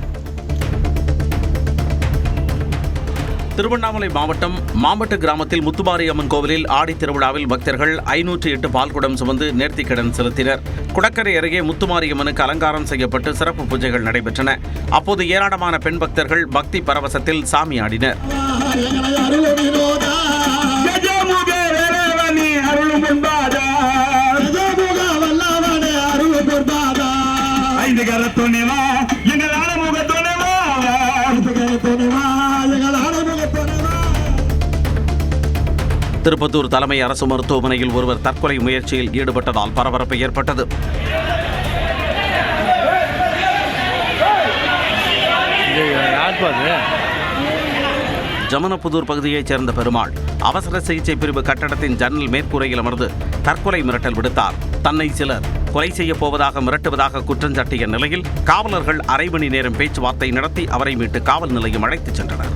திருவண்ணாமலை மாவட்டம் மாம்பட்டு கிராமத்தில் முத்துமாரி அம்மன் கோவிலில் ஆடி திருவிழாவில் பக்தர்கள் 508 பால்குடம் சுமந்து நேர்த்திக்கடன் செலுத்தினர். குடக்கரை அருகே முத்துமாரியம்மனுக்கு அலங்காரம் செய்யப்பட்டு சிறப்பு பூஜைகள் நடைபெற்றன. அப்போது ஏராளமான பெண் பக்தர்கள் பக்தி பரவசத்தில் சாமி ஆடினர். ஐந்து கரத்து திருப்பத்தூர் தலைமை அரசு மருத்துவமனையில் ஒருவர் தற்கொலை முயற்சியில் ஈடுபட்டதால் பரபரப்பு ஏற்பட்டது. ஜமனப்புதூர் பகுதியைச் சேர்ந்த பெருமாள் அவசர சிகிச்சை பிரிவு கட்டடத்தின் ஜன்னல் மேற்கூரையில் அமர்ந்து தற்கொலை மிரட்டல் விடுத்தார். தன்னை சிலர் கொலை செய்யப் போவதாக மிரட்டுவதாக குற்றஞ்சாட்டிய நிலையில் காவலர்கள் அரை மணி நேரம் பேச்சுவார்த்தை நடத்தி அவரை மீட்டு காவல் நிலையம் அழைத்துச் சென்றனர்.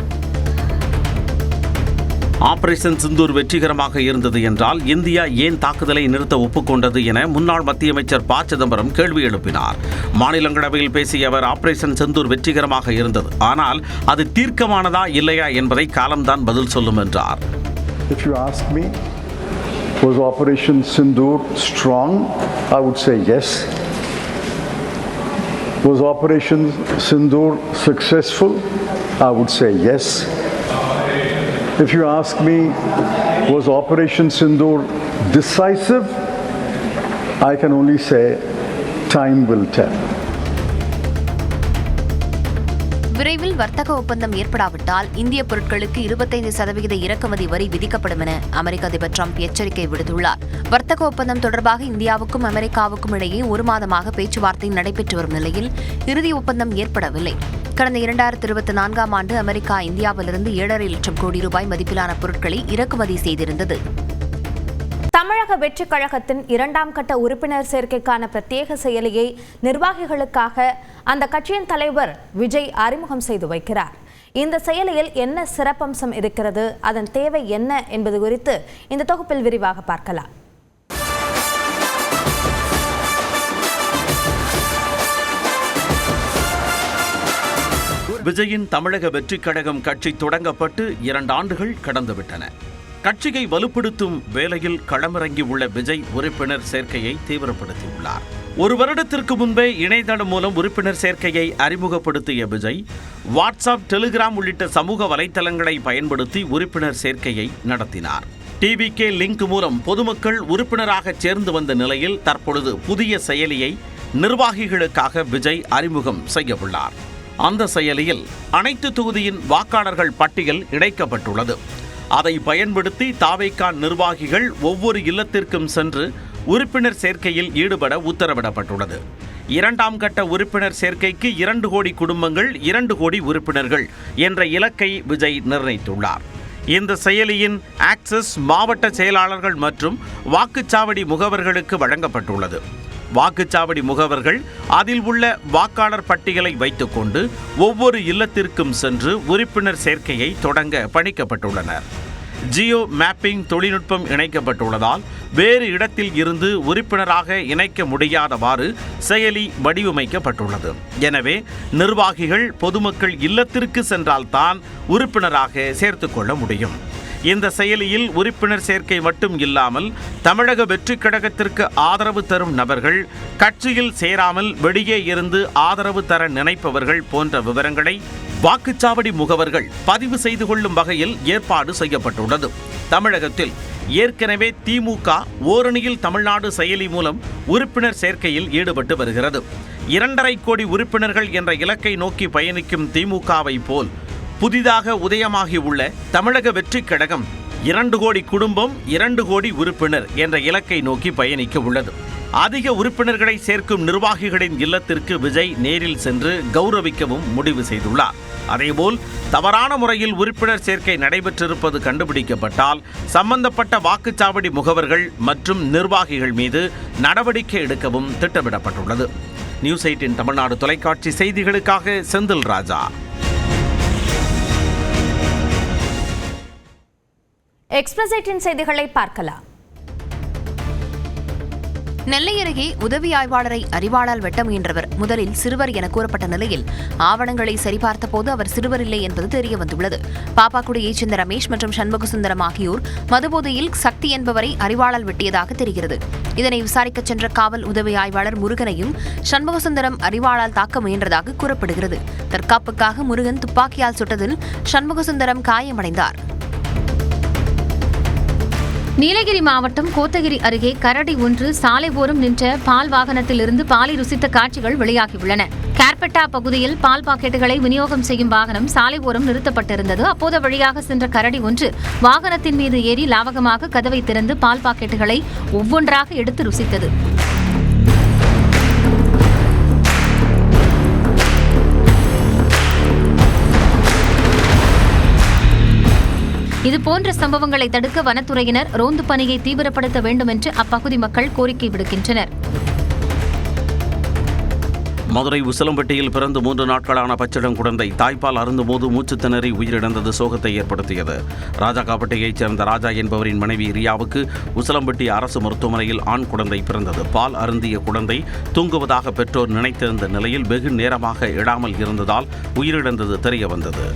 ஆபரேஷன் சிந்தூர் வெற்றிகரமாக இருந்தது என்றால் இந்தியா ஏன் தாக்குதலை நிறுத்த ஒப்புக்கொண்டது என முன்னாள் மத்திய அமைச்சர் ப. சிதம்பரம் கேள்வி எழுப்பினார். மாநிலங்களவையில் பேசிய அவர் ஆபரேஷன் சிந்தூர் வெற்றிகரமாக இருந்தது, ஆனால் அது தீர்க்கமானதா இல்லையா என்பதை காலம்தான் பதில் சொல்லும் என்றார். If you ask me, was Operation Sindoor strong? I would say yes. Was Operation Sindoor successful? I would say yes. If you ask me, was Operation Sindoor decisive? I can only say time will tell. விரைவில் வர்த்தக ஒப்பந்தம் ஏற்படாவிட்டால் இந்திய பொருட்களுக்கு 25% இறக்குமதி வரி விதிக்கப்படும் என அமெரிக்க அதிபர் டிரம்ப் எச்சரிக்கை விடுத்துள்ளார். வர்த்தக ஒப்பந்தம் தொடர்பாக இந்தியாவுக்கும் அமெரிக்காவுக்கும் இடையே 1 மாதமாக பேச்சுவார்த்தை நடைபெற்று வரும் நிலையில் இறுதி ஒப்பந்தம் ஏற்படவில்லை. கடந்த 2024ஆம் ஆண்டு அமெரிக்கா இந்தியாவிலிருந்து 7.5 லட்சம் கோடி ரூபாய் மதிப்பிலான பொருட்களை இறக்குமதி செய்திருந்தது. தமிழக வெற்றிக் கழகத்தின் 2ஆம் கட்ட உறுப்பினர் சேர்க்கைக்கான பிரத்யேக செயலியை நிர்வாகிகளுக்காக அந்த கட்சியின் தலைவர் விஜய் அறிமுகம் செய்து வைக்கிறார். இந்த செயலியில் என்ன சிறப்பம்சம் இருக்கிறது, அதன் தேவை என்ன என்பது குறித்து இந்த தொகுப்பில் விரிவாக பார்க்கலாம். விஜயின் தமிழக வெற்றிக் கழகம் கட்சி தொடங்கப்பட்டு 2 ஆண்டுகள் கடந்துவிட்டன. கட்சியை வலுப்படுத்தும் வேளையில் களமிறங்கியுள்ள விஜய் உறுப்பினர் சேர்க்கையை தீவிரப்படுத்தியுள்ளார். 1 வருடத்திற்கு முன்பே இணையதளம் மூலம் உறுப்பினர் சேர்க்கையை அறிமுகப்படுத்திய விஜய் வாட்ஸ்அப், டெலிகிராம் உள்ளிட்ட சமூக வலைதளங்களை பயன்படுத்தி உறுப்பினர் சேர்க்கையை நடத்தினார். டிவிகே லிங்க் மூலம் பொதுமக்கள் உறுப்பினராக சேர்ந்து வந்த நிலையில் தற்பொழுது புதிய செயலியை நிர்வாகிகளுக்காக விஜய் அறிமுகம் செய்யவுள்ளார். அந்த செயலியில் அனைத்து தொகுதியின் வாக்காளர்கள் பட்டியல் இணைக்கப்பட்டுள்ளது. அதை பயன்படுத்தி தாவேகா நிர்வாகிகள் ஒவ்வொரு இல்லத்திற்கும் சென்று உறுப்பினர் சேர்க்கையில் ஈடுபட உத்தரவிடப்பட்டுள்ளது. 2ஆம் கட்ட உறுப்பினர் சேர்க்கைக்கு 2 கோடி குடும்பங்கள், 2 கோடி உறுப்பினர்கள் என்ற இலக்கை விஜய் நிர்ணயித்துள்ளார். இந்த செயலியின் ஆக்சஸ் மாவட்ட செயலாளர்கள் மற்றும் வாக்குச்சாவடி முகவர்களுக்கு வழங்கப்பட்டுள்ளது. வாக்குச்சாவடி முகவர்கள் அதில் உள்ள வாக்காளர் பட்டியலை வைத்துக்கொண்டு ஒவ்வொரு இல்லத்திற்கும் சென்று உறுப்பினர் சேர்க்கையை தொடங்க பணிக்கப்பட்டுள்ளனர். ஜியோ மேப்பிங் தொழில்நுட்பம் இணைக்கப்பட்டுள்ளதால் வேறு இடத்தில் இருந்து உறுப்பினராக இணைக்க முடியாதவாறு செயலி வடிவமைக்கப்பட்டுள்ளது. எனவே நிர்வாகிகள் பொதுமக்கள் இல்லத்திற்கு சென்றால்தான் உறுப்பினராக சேர்த்துக்கொள்ள முடியும். இந்த செயலியில் உறுப்பினர் சேர்க்கை மட்டும் இல்லாமல் தமிழக வெற்றிக் கழகத்திற்கு ஆதரவு தரும் நபர்கள், கட்சியில் சேராமல் வெளியே இருந்து ஆதரவு தர நினைப்பவர்கள் போன்ற விவரங்களை வாக்குச்சாவடி முகவர்கள் பதிவு செய்து கொள்ளும் வகையில் ஏற்பாடு செய்யப்பட்டுள்ளது. தமிழகத்தில் ஏற்கனவே திமுக ஓரணியில் தமிழ்நாடு செயலி மூலம் உறுப்பினர் சேர்க்கையில் ஈடுபட்டு வருகிறது. 2.5 கோடி உறுப்பினர்கள் என்ற இலக்கை நோக்கி பயணிக்கும் திமுகவை போல் புதிதாக உதயமாகியுள்ள தமிழக வெற்றிக் கழகம் 2 கோடி குடும்பம், 2 கோடி உறுப்பினர் என்ற இலக்கை நோக்கி பயணிக்க உள்ளது. அதிக உறுப்பினர்களை சேர்க்கும் நிர்வாகிகளின் இல்லத்திற்கு விஜய் நேரில் சென்று கௌரவிக்கவும் முடிவு செய்துள்ளார். அதேபோல் தவறான முறையில் உறுப்பினர் சேர்க்கை நடைபெற்றிருப்பது கண்டுபிடிக்கப்பட்டால் சம்பந்தப்பட்ட வாக்குச்சாவடி முகவர்கள் மற்றும் நிர்வாகிகள் மீது நடவடிக்கை எடுக்கவும் திட்டமிடப்பட்டுள்ளது. நியூஸ் 18 தமிழ்நாடு தொலைக்காட்சி செய்திகளுக்காக செந்தில் ராஜா. எக்ஸ்பிரஸ் 18 செய்திகளை பார்க்கலாம். நெல்லை அருகே உதவி ஆய்வாளரை அறிவாளால் வெட்ட முயன்றவர் முதலில் சிறுவர் என கூறப்பட்ட நிலையில் ஆவணங்களை சரிபார்த்த போது அவர் சிறுவர் இல்லை என்பது தெரியவந்துள்ளது. பாப்பாக்குடியைச் சேர்ந்த ரமேஷ் மற்றும் சண்முகசுந்தரம் ஆகியோர் மதுபோதையில் சக்தி என்பவரை அறிவாளால் வெட்டியதாக தெரிகிறது. இதனை விசாரிக்கச் சென்ற காவல் உதவி ஆய்வாளர் முருகனையும் சண்முகசுந்தரம் அறிவாளால் தாக்க முயன்றதாக கூறப்படுகிறது. தற்காப்புக்காக முருகன் துப்பாக்கியால் சுட்டதில் சண்முகசுந்தரம் காயமடைந்தார். நீலகிரி மாவட்டம் கோத்தகிரி அருகே கரடி ஒன்று சாலை ஓரம் நின்ற பால் வாகனத்தில் இருந்து பாலை ருசித்த காட்சிகள் வெளியாகியுள்ளன. கேர்பெட்டா பகுதியில் பால் பாக்கெட்டுகளை விநியோகம் செய்யும் வாகனம் சாலை ஓரம் நிறுத்தப்பட்டிருந்தது. அப்போது வழியாக சென்ற கரடி ஒன்று வாகனத்தின் மீது ஏறி லாவகமாக கதவை திறந்து பால் பாக்கெட்டுகளை ஒவ்வொன்றாக எடுத்து ருசித்தது. இதுபோன்ற சம்பவங்களை தடுக்க வனத்துறையினர் ரோந்து பணியை தீவிரப்படுத்த வேண்டும் என்று அப்பகுதி மக்கள் கோரிக்கை விடுக்கின்றனர். மதுரை உசிலம்பட்டியில் பிறந்து 3 நாட்களான பச்சிடம் குழந்தை தாய்ப்பால் அருந்தும்போது மூச்சு திணறி உயிரிழந்தது சோகத்தை ஏற்படுத்தியது. ராஜாக்காப்பட்டியைச் சேர்ந்த ராஜா என்பவரின் மனைவி ரியாவுக்கு உசிலம்பட்டி அரசு மருத்துவமனையில் ஆண் குழந்தை பிறந்தது. பால் அருந்திய குழந்தை தூங்குவதாக பெற்றோர் நினைத்திருந்த நிலையில் வெகு நேரமாக எழாமல் இருந்ததால் உயிரிழந்தது தெரியவந்தது.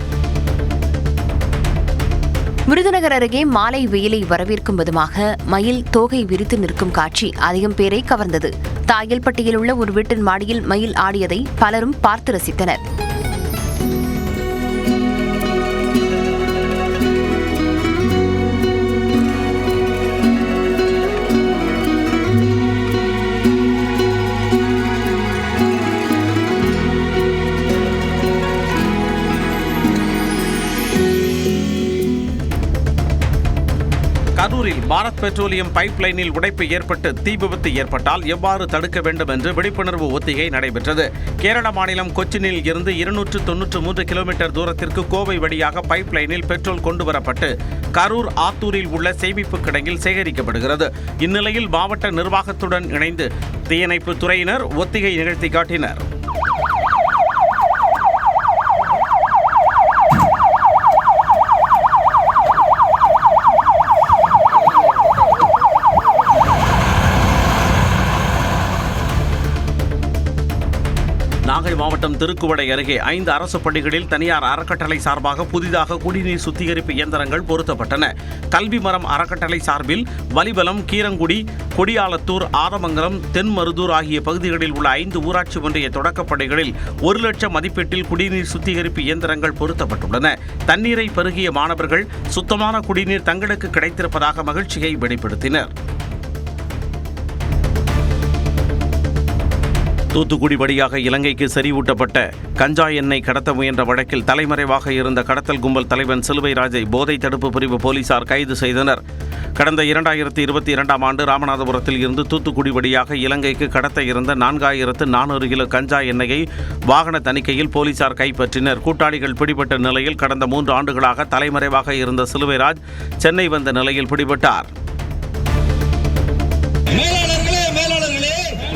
விருதுநகர் அருகே மாலை வெயிலை வரவேற்கும் விதமாக மயில் தோகை விரித்து நிற்கும் காட்சி அதிகம் பேரை கவர்ந்தது. தாயல்பட்டியில் உள்ள ஒரு வீட்டின் மாடியில் மயில் ஆடியதை பலரும் பார்த்து ரசித்தனர். கரூரில் பாரத் பெட்ரோலியம் பைப் லைனில் உடைப்பு ஏற்பட்டு தீ விபத்து ஏற்பட்டால் எவ்வாறு தடுக்க வேண்டும் என்று விழிப்புணர்வு ஒத்திகை நடைபெற்றது. கேரள மாநிலம் கொச்சினில் இருந்து 293 கிலோமீட்டர் தூரத்திற்கு கோவை வழியாக பைப் லைனில் பெட்ரோல் கொண்டுவரப்பட்டு கரூர் ஆத்தூரில் உள்ள சேமிப்பு கிடங்கில் சேகரிக்கப்படுகிறது. இந்நிலையில் மாவட்ட நிர்வாகத்துடன் இணைந்து தீயணைப்பு துறையினர் ஒத்திகை நிகழ்த்தி காட்டினர். நாகை மாவட்டம் திருக்குவளை அருகே 5 அரசு பள்ளிகளில் தனியார் அறக்கட்டளை சார்பாக புதிதாக குடிநீர் சுத்திகரிப்பு இயந்திரங்கள் பொருத்தப்பட்டன. கல்வி மரம் அறக்கட்டளை சார்பில் வலிபலம், கீரங்குடி, கொடியாலத்தூர், ஆதமங்கலம், தென்மருதூர் ஆகிய பகுதிகளில் உள்ள 5 ஊராட்சி ஒன்றிய தொடக்கப்பள்ளிகளில் 1 லட்சம் மதிப்பீட்டில் குடிநீர் சுத்திகரிப்பு இயந்திரங்கள் பொருத்தப்பட்டுள்ளன. தண்ணீரை பருகிய மாணவர்கள் சுத்தமான குடிநீர் தங்களுக்கு கிடைத்திருப்பதாக மகிழ்ச்சியை வெளிப்படுத்தினர். தூத்துக்குடி வழியாக இலங்கைக்கு செறிவூட்டப்பட்ட கஞ்சா எண்ணெய் கடத்த முயன்ற வழக்கில் தலைமறைவாக இருந்த கடத்தல் கும்பல் தலைவன் சிலுவைராஜை போதை தடுப்பு பிரிவு போலீசார் கைது செய்தனர். கடந்த 2022ஆம் ஆண்டு ராமநாதபுரத்தில் இருந்து தூத்துக்குடி வழியாக இலங்கைக்கு கடத்த இருந்த 4400 கிலோ கஞ்சா எண்ணெயை வாகன தணிக்கையில் போலீசார் கைப்பற்றினர். கூட்டாளிகள் பிடிபட்ட நிலையில் கடந்த 3 ஆண்டுகளாக தலைமறைவாக இருந்த சிலுவைராஜ் சென்னை வந்த நிலையில் பிடிபட்டார்.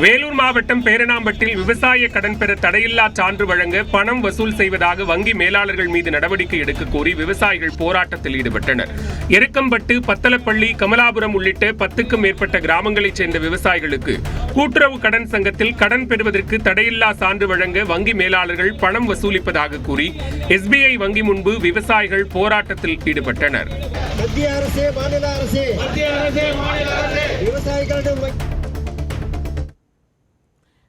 வேலூர் மாவட்டம் பேரணாம்பட்டில் விவசாய கடன் பெற தடையில்லா சான்று வழங்க பணம் வசூல் செய்வதாக வங்கி மேலாளர்கள் மீது நடவடிக்கை எடுக்க கோரி விவசாயிகள் போராட்டத்தில் ஈடுபட்டனர். எருக்கம்பட்டு, பத்தலப்பள்ளி, கமலாபுரம் உள்ளிட்ட 10க்கும் மேற்பட்ட கிராமங்களைச் சேர்ந்த விவசாயிகளுக்கு கூட்டுறவு கடன் சங்கத்தில் கடன் பெறுவதற்கு தடையில்லா சான்று வழங்க வங்கி மேலாளர்கள் பணம் வசூலிப்பதாக கூறி SBI வங்கி முன்பு விவசாயிகள் போராட்டத்தில் ஈடுபட்டனர்.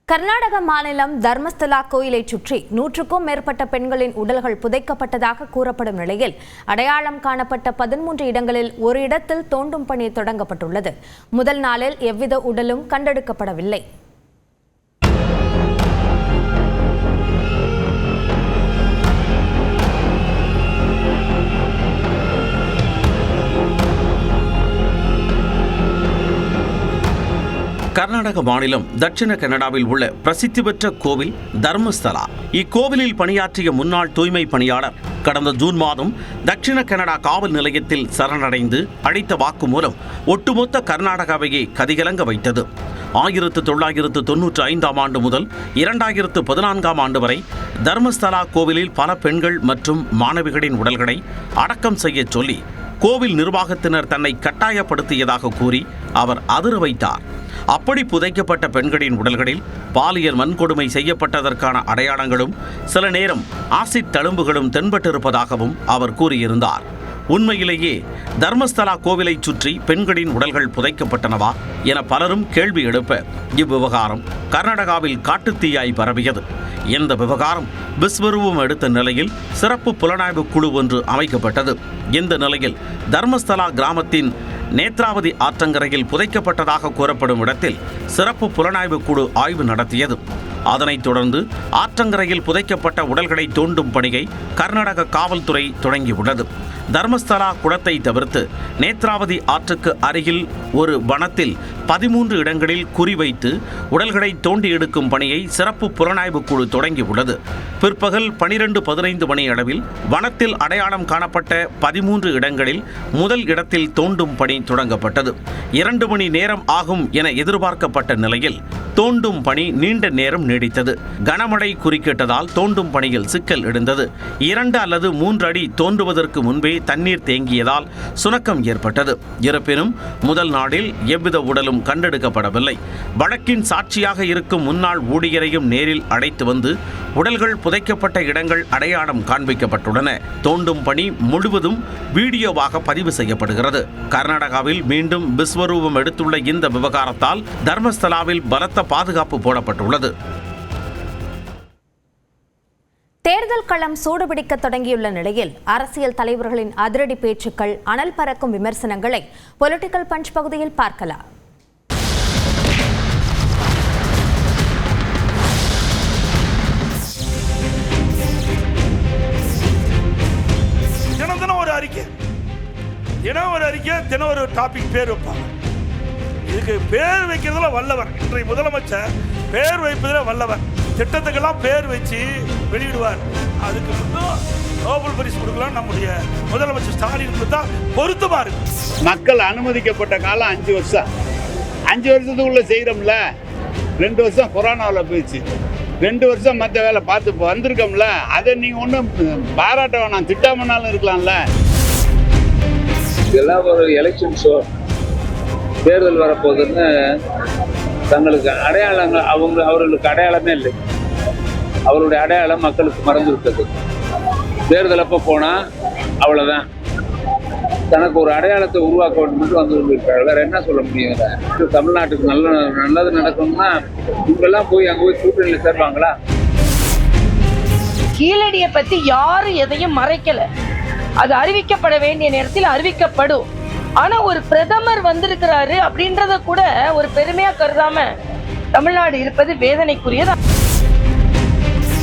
கர்நாடக மாநிலம் தர்மஸ்தலா கோயிலை சுற்றி 100க்கும் மேற்பட்ட பெண்களின் உடல்கள் புதைக்கப்பட்டதாக கூறப்படும் நிலையில் அடையாளம் காணப்பட்ட 13 இடங்களில் ஒரு இடத்தில் தோண்டும் பணி தொடங்கப்பட்டுள்ளது. முதல் நாளில் எவ்வித உடலும் கண்டெடுக்கப்படவில்லை. கர்நாடக மாநிலம் தட்சிண கனடாவில் உள்ள பிரசித்தி பெற்ற கோவில் தர்மஸ்தலா. இக்கோவிலில் பணியாற்றிய முன்னாள் தூய்மை பணியாளர் கடந்த ஜூன் மாதம் தட்சிண கனடா காவல் நிலையத்தில் சரணடைந்து அளித்த வாக்குமூலம் ஒட்டுமொத்த கர்நாடகாவையே கதிகலங்க வைத்தது. 1995ஆம் ஆண்டு முதல் 2014ஆம் ஆண்டு வரை தர்மஸ்தலா கோவிலில் பல பெண்கள் மற்றும் மாணவிகளின் உடல்களை அடக்கம் செய்ய சொல்லி கோவில் நிர்வாகத்தினர் தன்னை கட்டாயப்படுத்தியதாக கூறி அவர் அதிர வைத்தார். அப்படி புதைக்கப்பட்ட பெண்களின் உடல்களில் பாலியல் வன்கொடுமை செய்யப்பட்டதற்கான அடையாளங்களும் சில நேரம் ஆசிட் தழும்புகளும் தென்பட்டிருப்பதாகவும் அவர் கூறியிருந்தார். உண்மையிலேயே தர்மஸ்தலா கோவிலை சுற்றி பெண்களின் உடல்கள் புதைக்கப்பட்டனவா என பலரும் கேள்வி எழுப்ப இவ்விவகாரம் கர்நாடகாவில் காட்டுத்தீயாய் பரவியது. இந்த விவகாரம் விஸ்வரூபம் எடுத்த நிலையில் சிறப்பு புலனாய்வு குழு ஒன்று அமைக்கப்பட்டது. இந்த நிலையில் தர்மஸ்தலா கிராமத்தின் நேத்ராவதி ஆற்றங்கரையில் புதைக்கப்பட்டதாக கூறப்படும் இடத்தில் சிறப்பு புலனாய்வு குழு ஆய்வு நடத்தியது. அதனைத் தொடர்ந்து ஆற்றங்கரையில் புதைக்கப்பட்ட உடல்களை தோண்டும் பணியை கர்நாடக காவல்துறை தொடங்கியுள்ளது. தர்மஸ்தலா குளத்தை தவிர்த்து நேத்ராவதி ஆற்றுக்கு அருகில் ஒரு வனத்தில் 13 இடங்களில் குறிவைத்து உடல்களை தோண்டி எடுக்கும் பணியை சிறப்பு புலனாய்வு குழு தொடங்கியுள்ளது. பிற்பகல் 12:15 மணி அளவில் வனத்தில் அடையாளம் காணப்பட்ட 13 இடங்களில் முதல் இடத்தில் தோண்டும் பணி தொடங்கப்பட்டது. 2 மணி நேரம் ஆகும் என எதிர்பார்க்கப்பட்ட நிலையில் தோண்டும் பணி நீண்ட நேரம் நீடித்தது. கனமழை குறுக்கிட்டதால் தோண்டும் பணியில் சிக்கல் எழுந்தது. 2 அல்லது 3 அடி தோன்றுவதற்கு முன்பே தண்ணீர் தேங்கியதால் சுணக்கம் ஏற்பட்டது. இருப்பினும் முதல் நாளில் எவ்வித உடலும் கண்டெடுக்கப்படவில்லை. வழக்கின் சாட்சியாக இருக்கும் முன்னாள் ஊழியரையும் நேரில் அழைத்து வந்து உடல்கள் புதைக்கப்பட்ட இடங்கள் அடையாளம் காண்பிக்கப்பட்டுள்ளன. தோண்டும் பணி முழுவதும் வீடியோவாக பதிவு செய்யப்படுகிறது. கர்நாடகாவில் மீண்டும் விஸ்வரூபம் எடுத்துள்ள இந்த விவகாரத்தால் தர்மஸ்தலாவில் பலத்த பாதுகாப்பு போடப்பட்டுள்ளது. தேர்தல் களம் சூடுபிடிக்க தொடங்கியுள்ள நிலையில் அரசியல் தலைவர்களின் அதிரடி பேச்சுக்கள், அனல் பறக்கும் விமர்சனங்களை பொலிட்டிக்கல் பஞ்ச் பகுதியில் பார்க்கலாம். தினம் ஒரு அறிக்கை, தினம் ஒரு டாபிக் பேர் வைப்பாங்க. இதுக்கு பேர் வைக்கிறதுல வல்லவர் இன்றைய முதலமைச்சர். பேர் வைப்பதில் வல்லவர். திட்டத்துக்கெல்லாம் பேர் வச்சு வெளியிடுவார். அதுக்கு மட்டும் நோபல் பரிசு கொடுக்கலாம் நம்முடைய முதலமைச்சர் ஸ்டாலின் தான் பொருத்தமா இருக்கு. மக்கள் அனுமதிக்கப்பட்ட காலம் 5 வருஷம். 5 வருஷத்துக்குள்ள செய்யறோம்ல. 2 வருஷம் கொரோனாவில் போயிடுச்சு. 2 வருஷம் மற்ற வேலை பார்த்து வந்திருக்கோம்ல. அதை நீங்க ஒன்றும் பாராட்ட வேணாம், திட்டாமனாலும் இருக்கலாம்ல. இதெல்லாம் ஒரு எலெக்ஷன் ஷோ. தேர்தல் வரப்போகுதுன்னு தங்களுக்கு அடையாளங்கள் அவர்களுக்கு அடையாளமே இல்லை. அவருடைய அடையாளம் மக்களுக்கு மறந்துவிட்டது. தேர்தல் அப்போ போனால் அவ்வளோதான். தனக்கு ஒரு அடையாளத்தை உருவாக்க வேண்டும் என்று வந்து கொண்டிருக்கிறார்கள். வேற என்ன சொல்ல முடியும்? தமிழ்நாட்டுக்கு நல்லது நடக்கணும்னா இவங்கெல்லாம் போய் அங்கே போய் கூட்டணியில் சேர்வாங்களா? கீழடியை பற்றி யாரும் எதையும் மறைக்கல. அது அறிவிக்கப்பட வேண்டிய நேரத்தில் அறிவிக்கப்படும். ஆனா ஒரு பிரதமர் வந்திருக்கிறாரு அப்படின்றத கூட ஒரு பெருமையா கருதாம தமிழ்நாடு இருப்பது வேதனைக்குரியதா.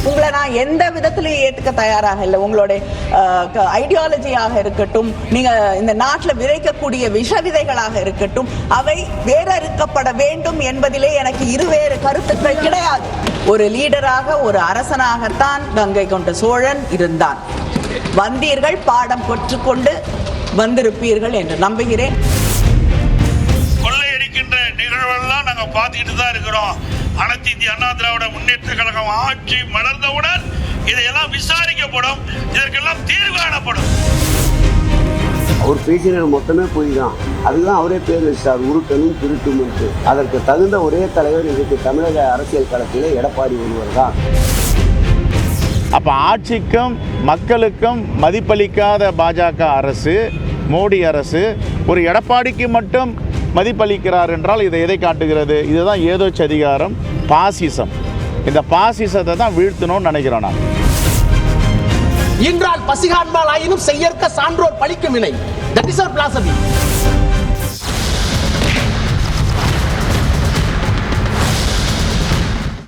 உங்களை நான் எந்த விதத்திலையும் ஏற்றுக்க தயாராக இல்லை. உங்களுடைய ஐடியாலஜியாக இருக்கட்டும், நீங்க இந்த நாட்டில் விதைக்கக்கூடிய விஷ விதைகளாக இருக்கட்டும், அவை வேறறுக்கப்பட வேண்டும் என்பதிலே எனக்கு இருவேறு கருத்துக்கள் கிடையாது. ஒரு லீடராக, ஒரு அரசனாகத்தான் கங்கை கொண்ட சோழன் இருந்தான். வந்தீர்கள், பாடம் கற்றுக்கொண்டு வந்திருப்பீர்கள் என்று நம்புகிறேன். கொள்ளையடிக்கின்ற நிகழ்வெல்லாம் நாங்கள் பார்த்துக்கிட்டு தான் இருக்கிறோம். அனைத்து இந்திய அண்ணா திராவிட முன்னேற்ற கழகம் ஆட்சி மலர்ந்தவுடன் இதையெல்லாம் விசாரிக்கப்படும், இதற்கெல்லாம் தீர்வு காணப்படும். அவர் பேசின மொத்தமே போய் தான். அதுதான் அவரே பேர் வச்சார், உருட்டலும் திருட்டும். அதற்கு தகுந்த ஒரே தலைவர் இன்றைக்கு தமிழக அரசியல் களத்திலே எடப்பாடி ஒருவர் தான். அப்போ ஆட்சிக்கும் மக்களுக்கும் மதிப்பளிக்காத பாஜக அரசு, மோடி அரசு ஒரு எடப்பாடிக்கு மட்டும் மதிப்பளிக்கிறார் என்றால் இதை எதை காட்டுகிறது? இதுதான் ஏதோ அதிகாரம், பாசிசம். இந்த பாசிசத்தை தான் வீழ்த்தணும்னு நினைக்கிறோம் நான். இன்றால் பசிகாண்பால் ஆயினும் செய்யற்க சான்றோர் பழிக்கும் வினை. That is our philosophy.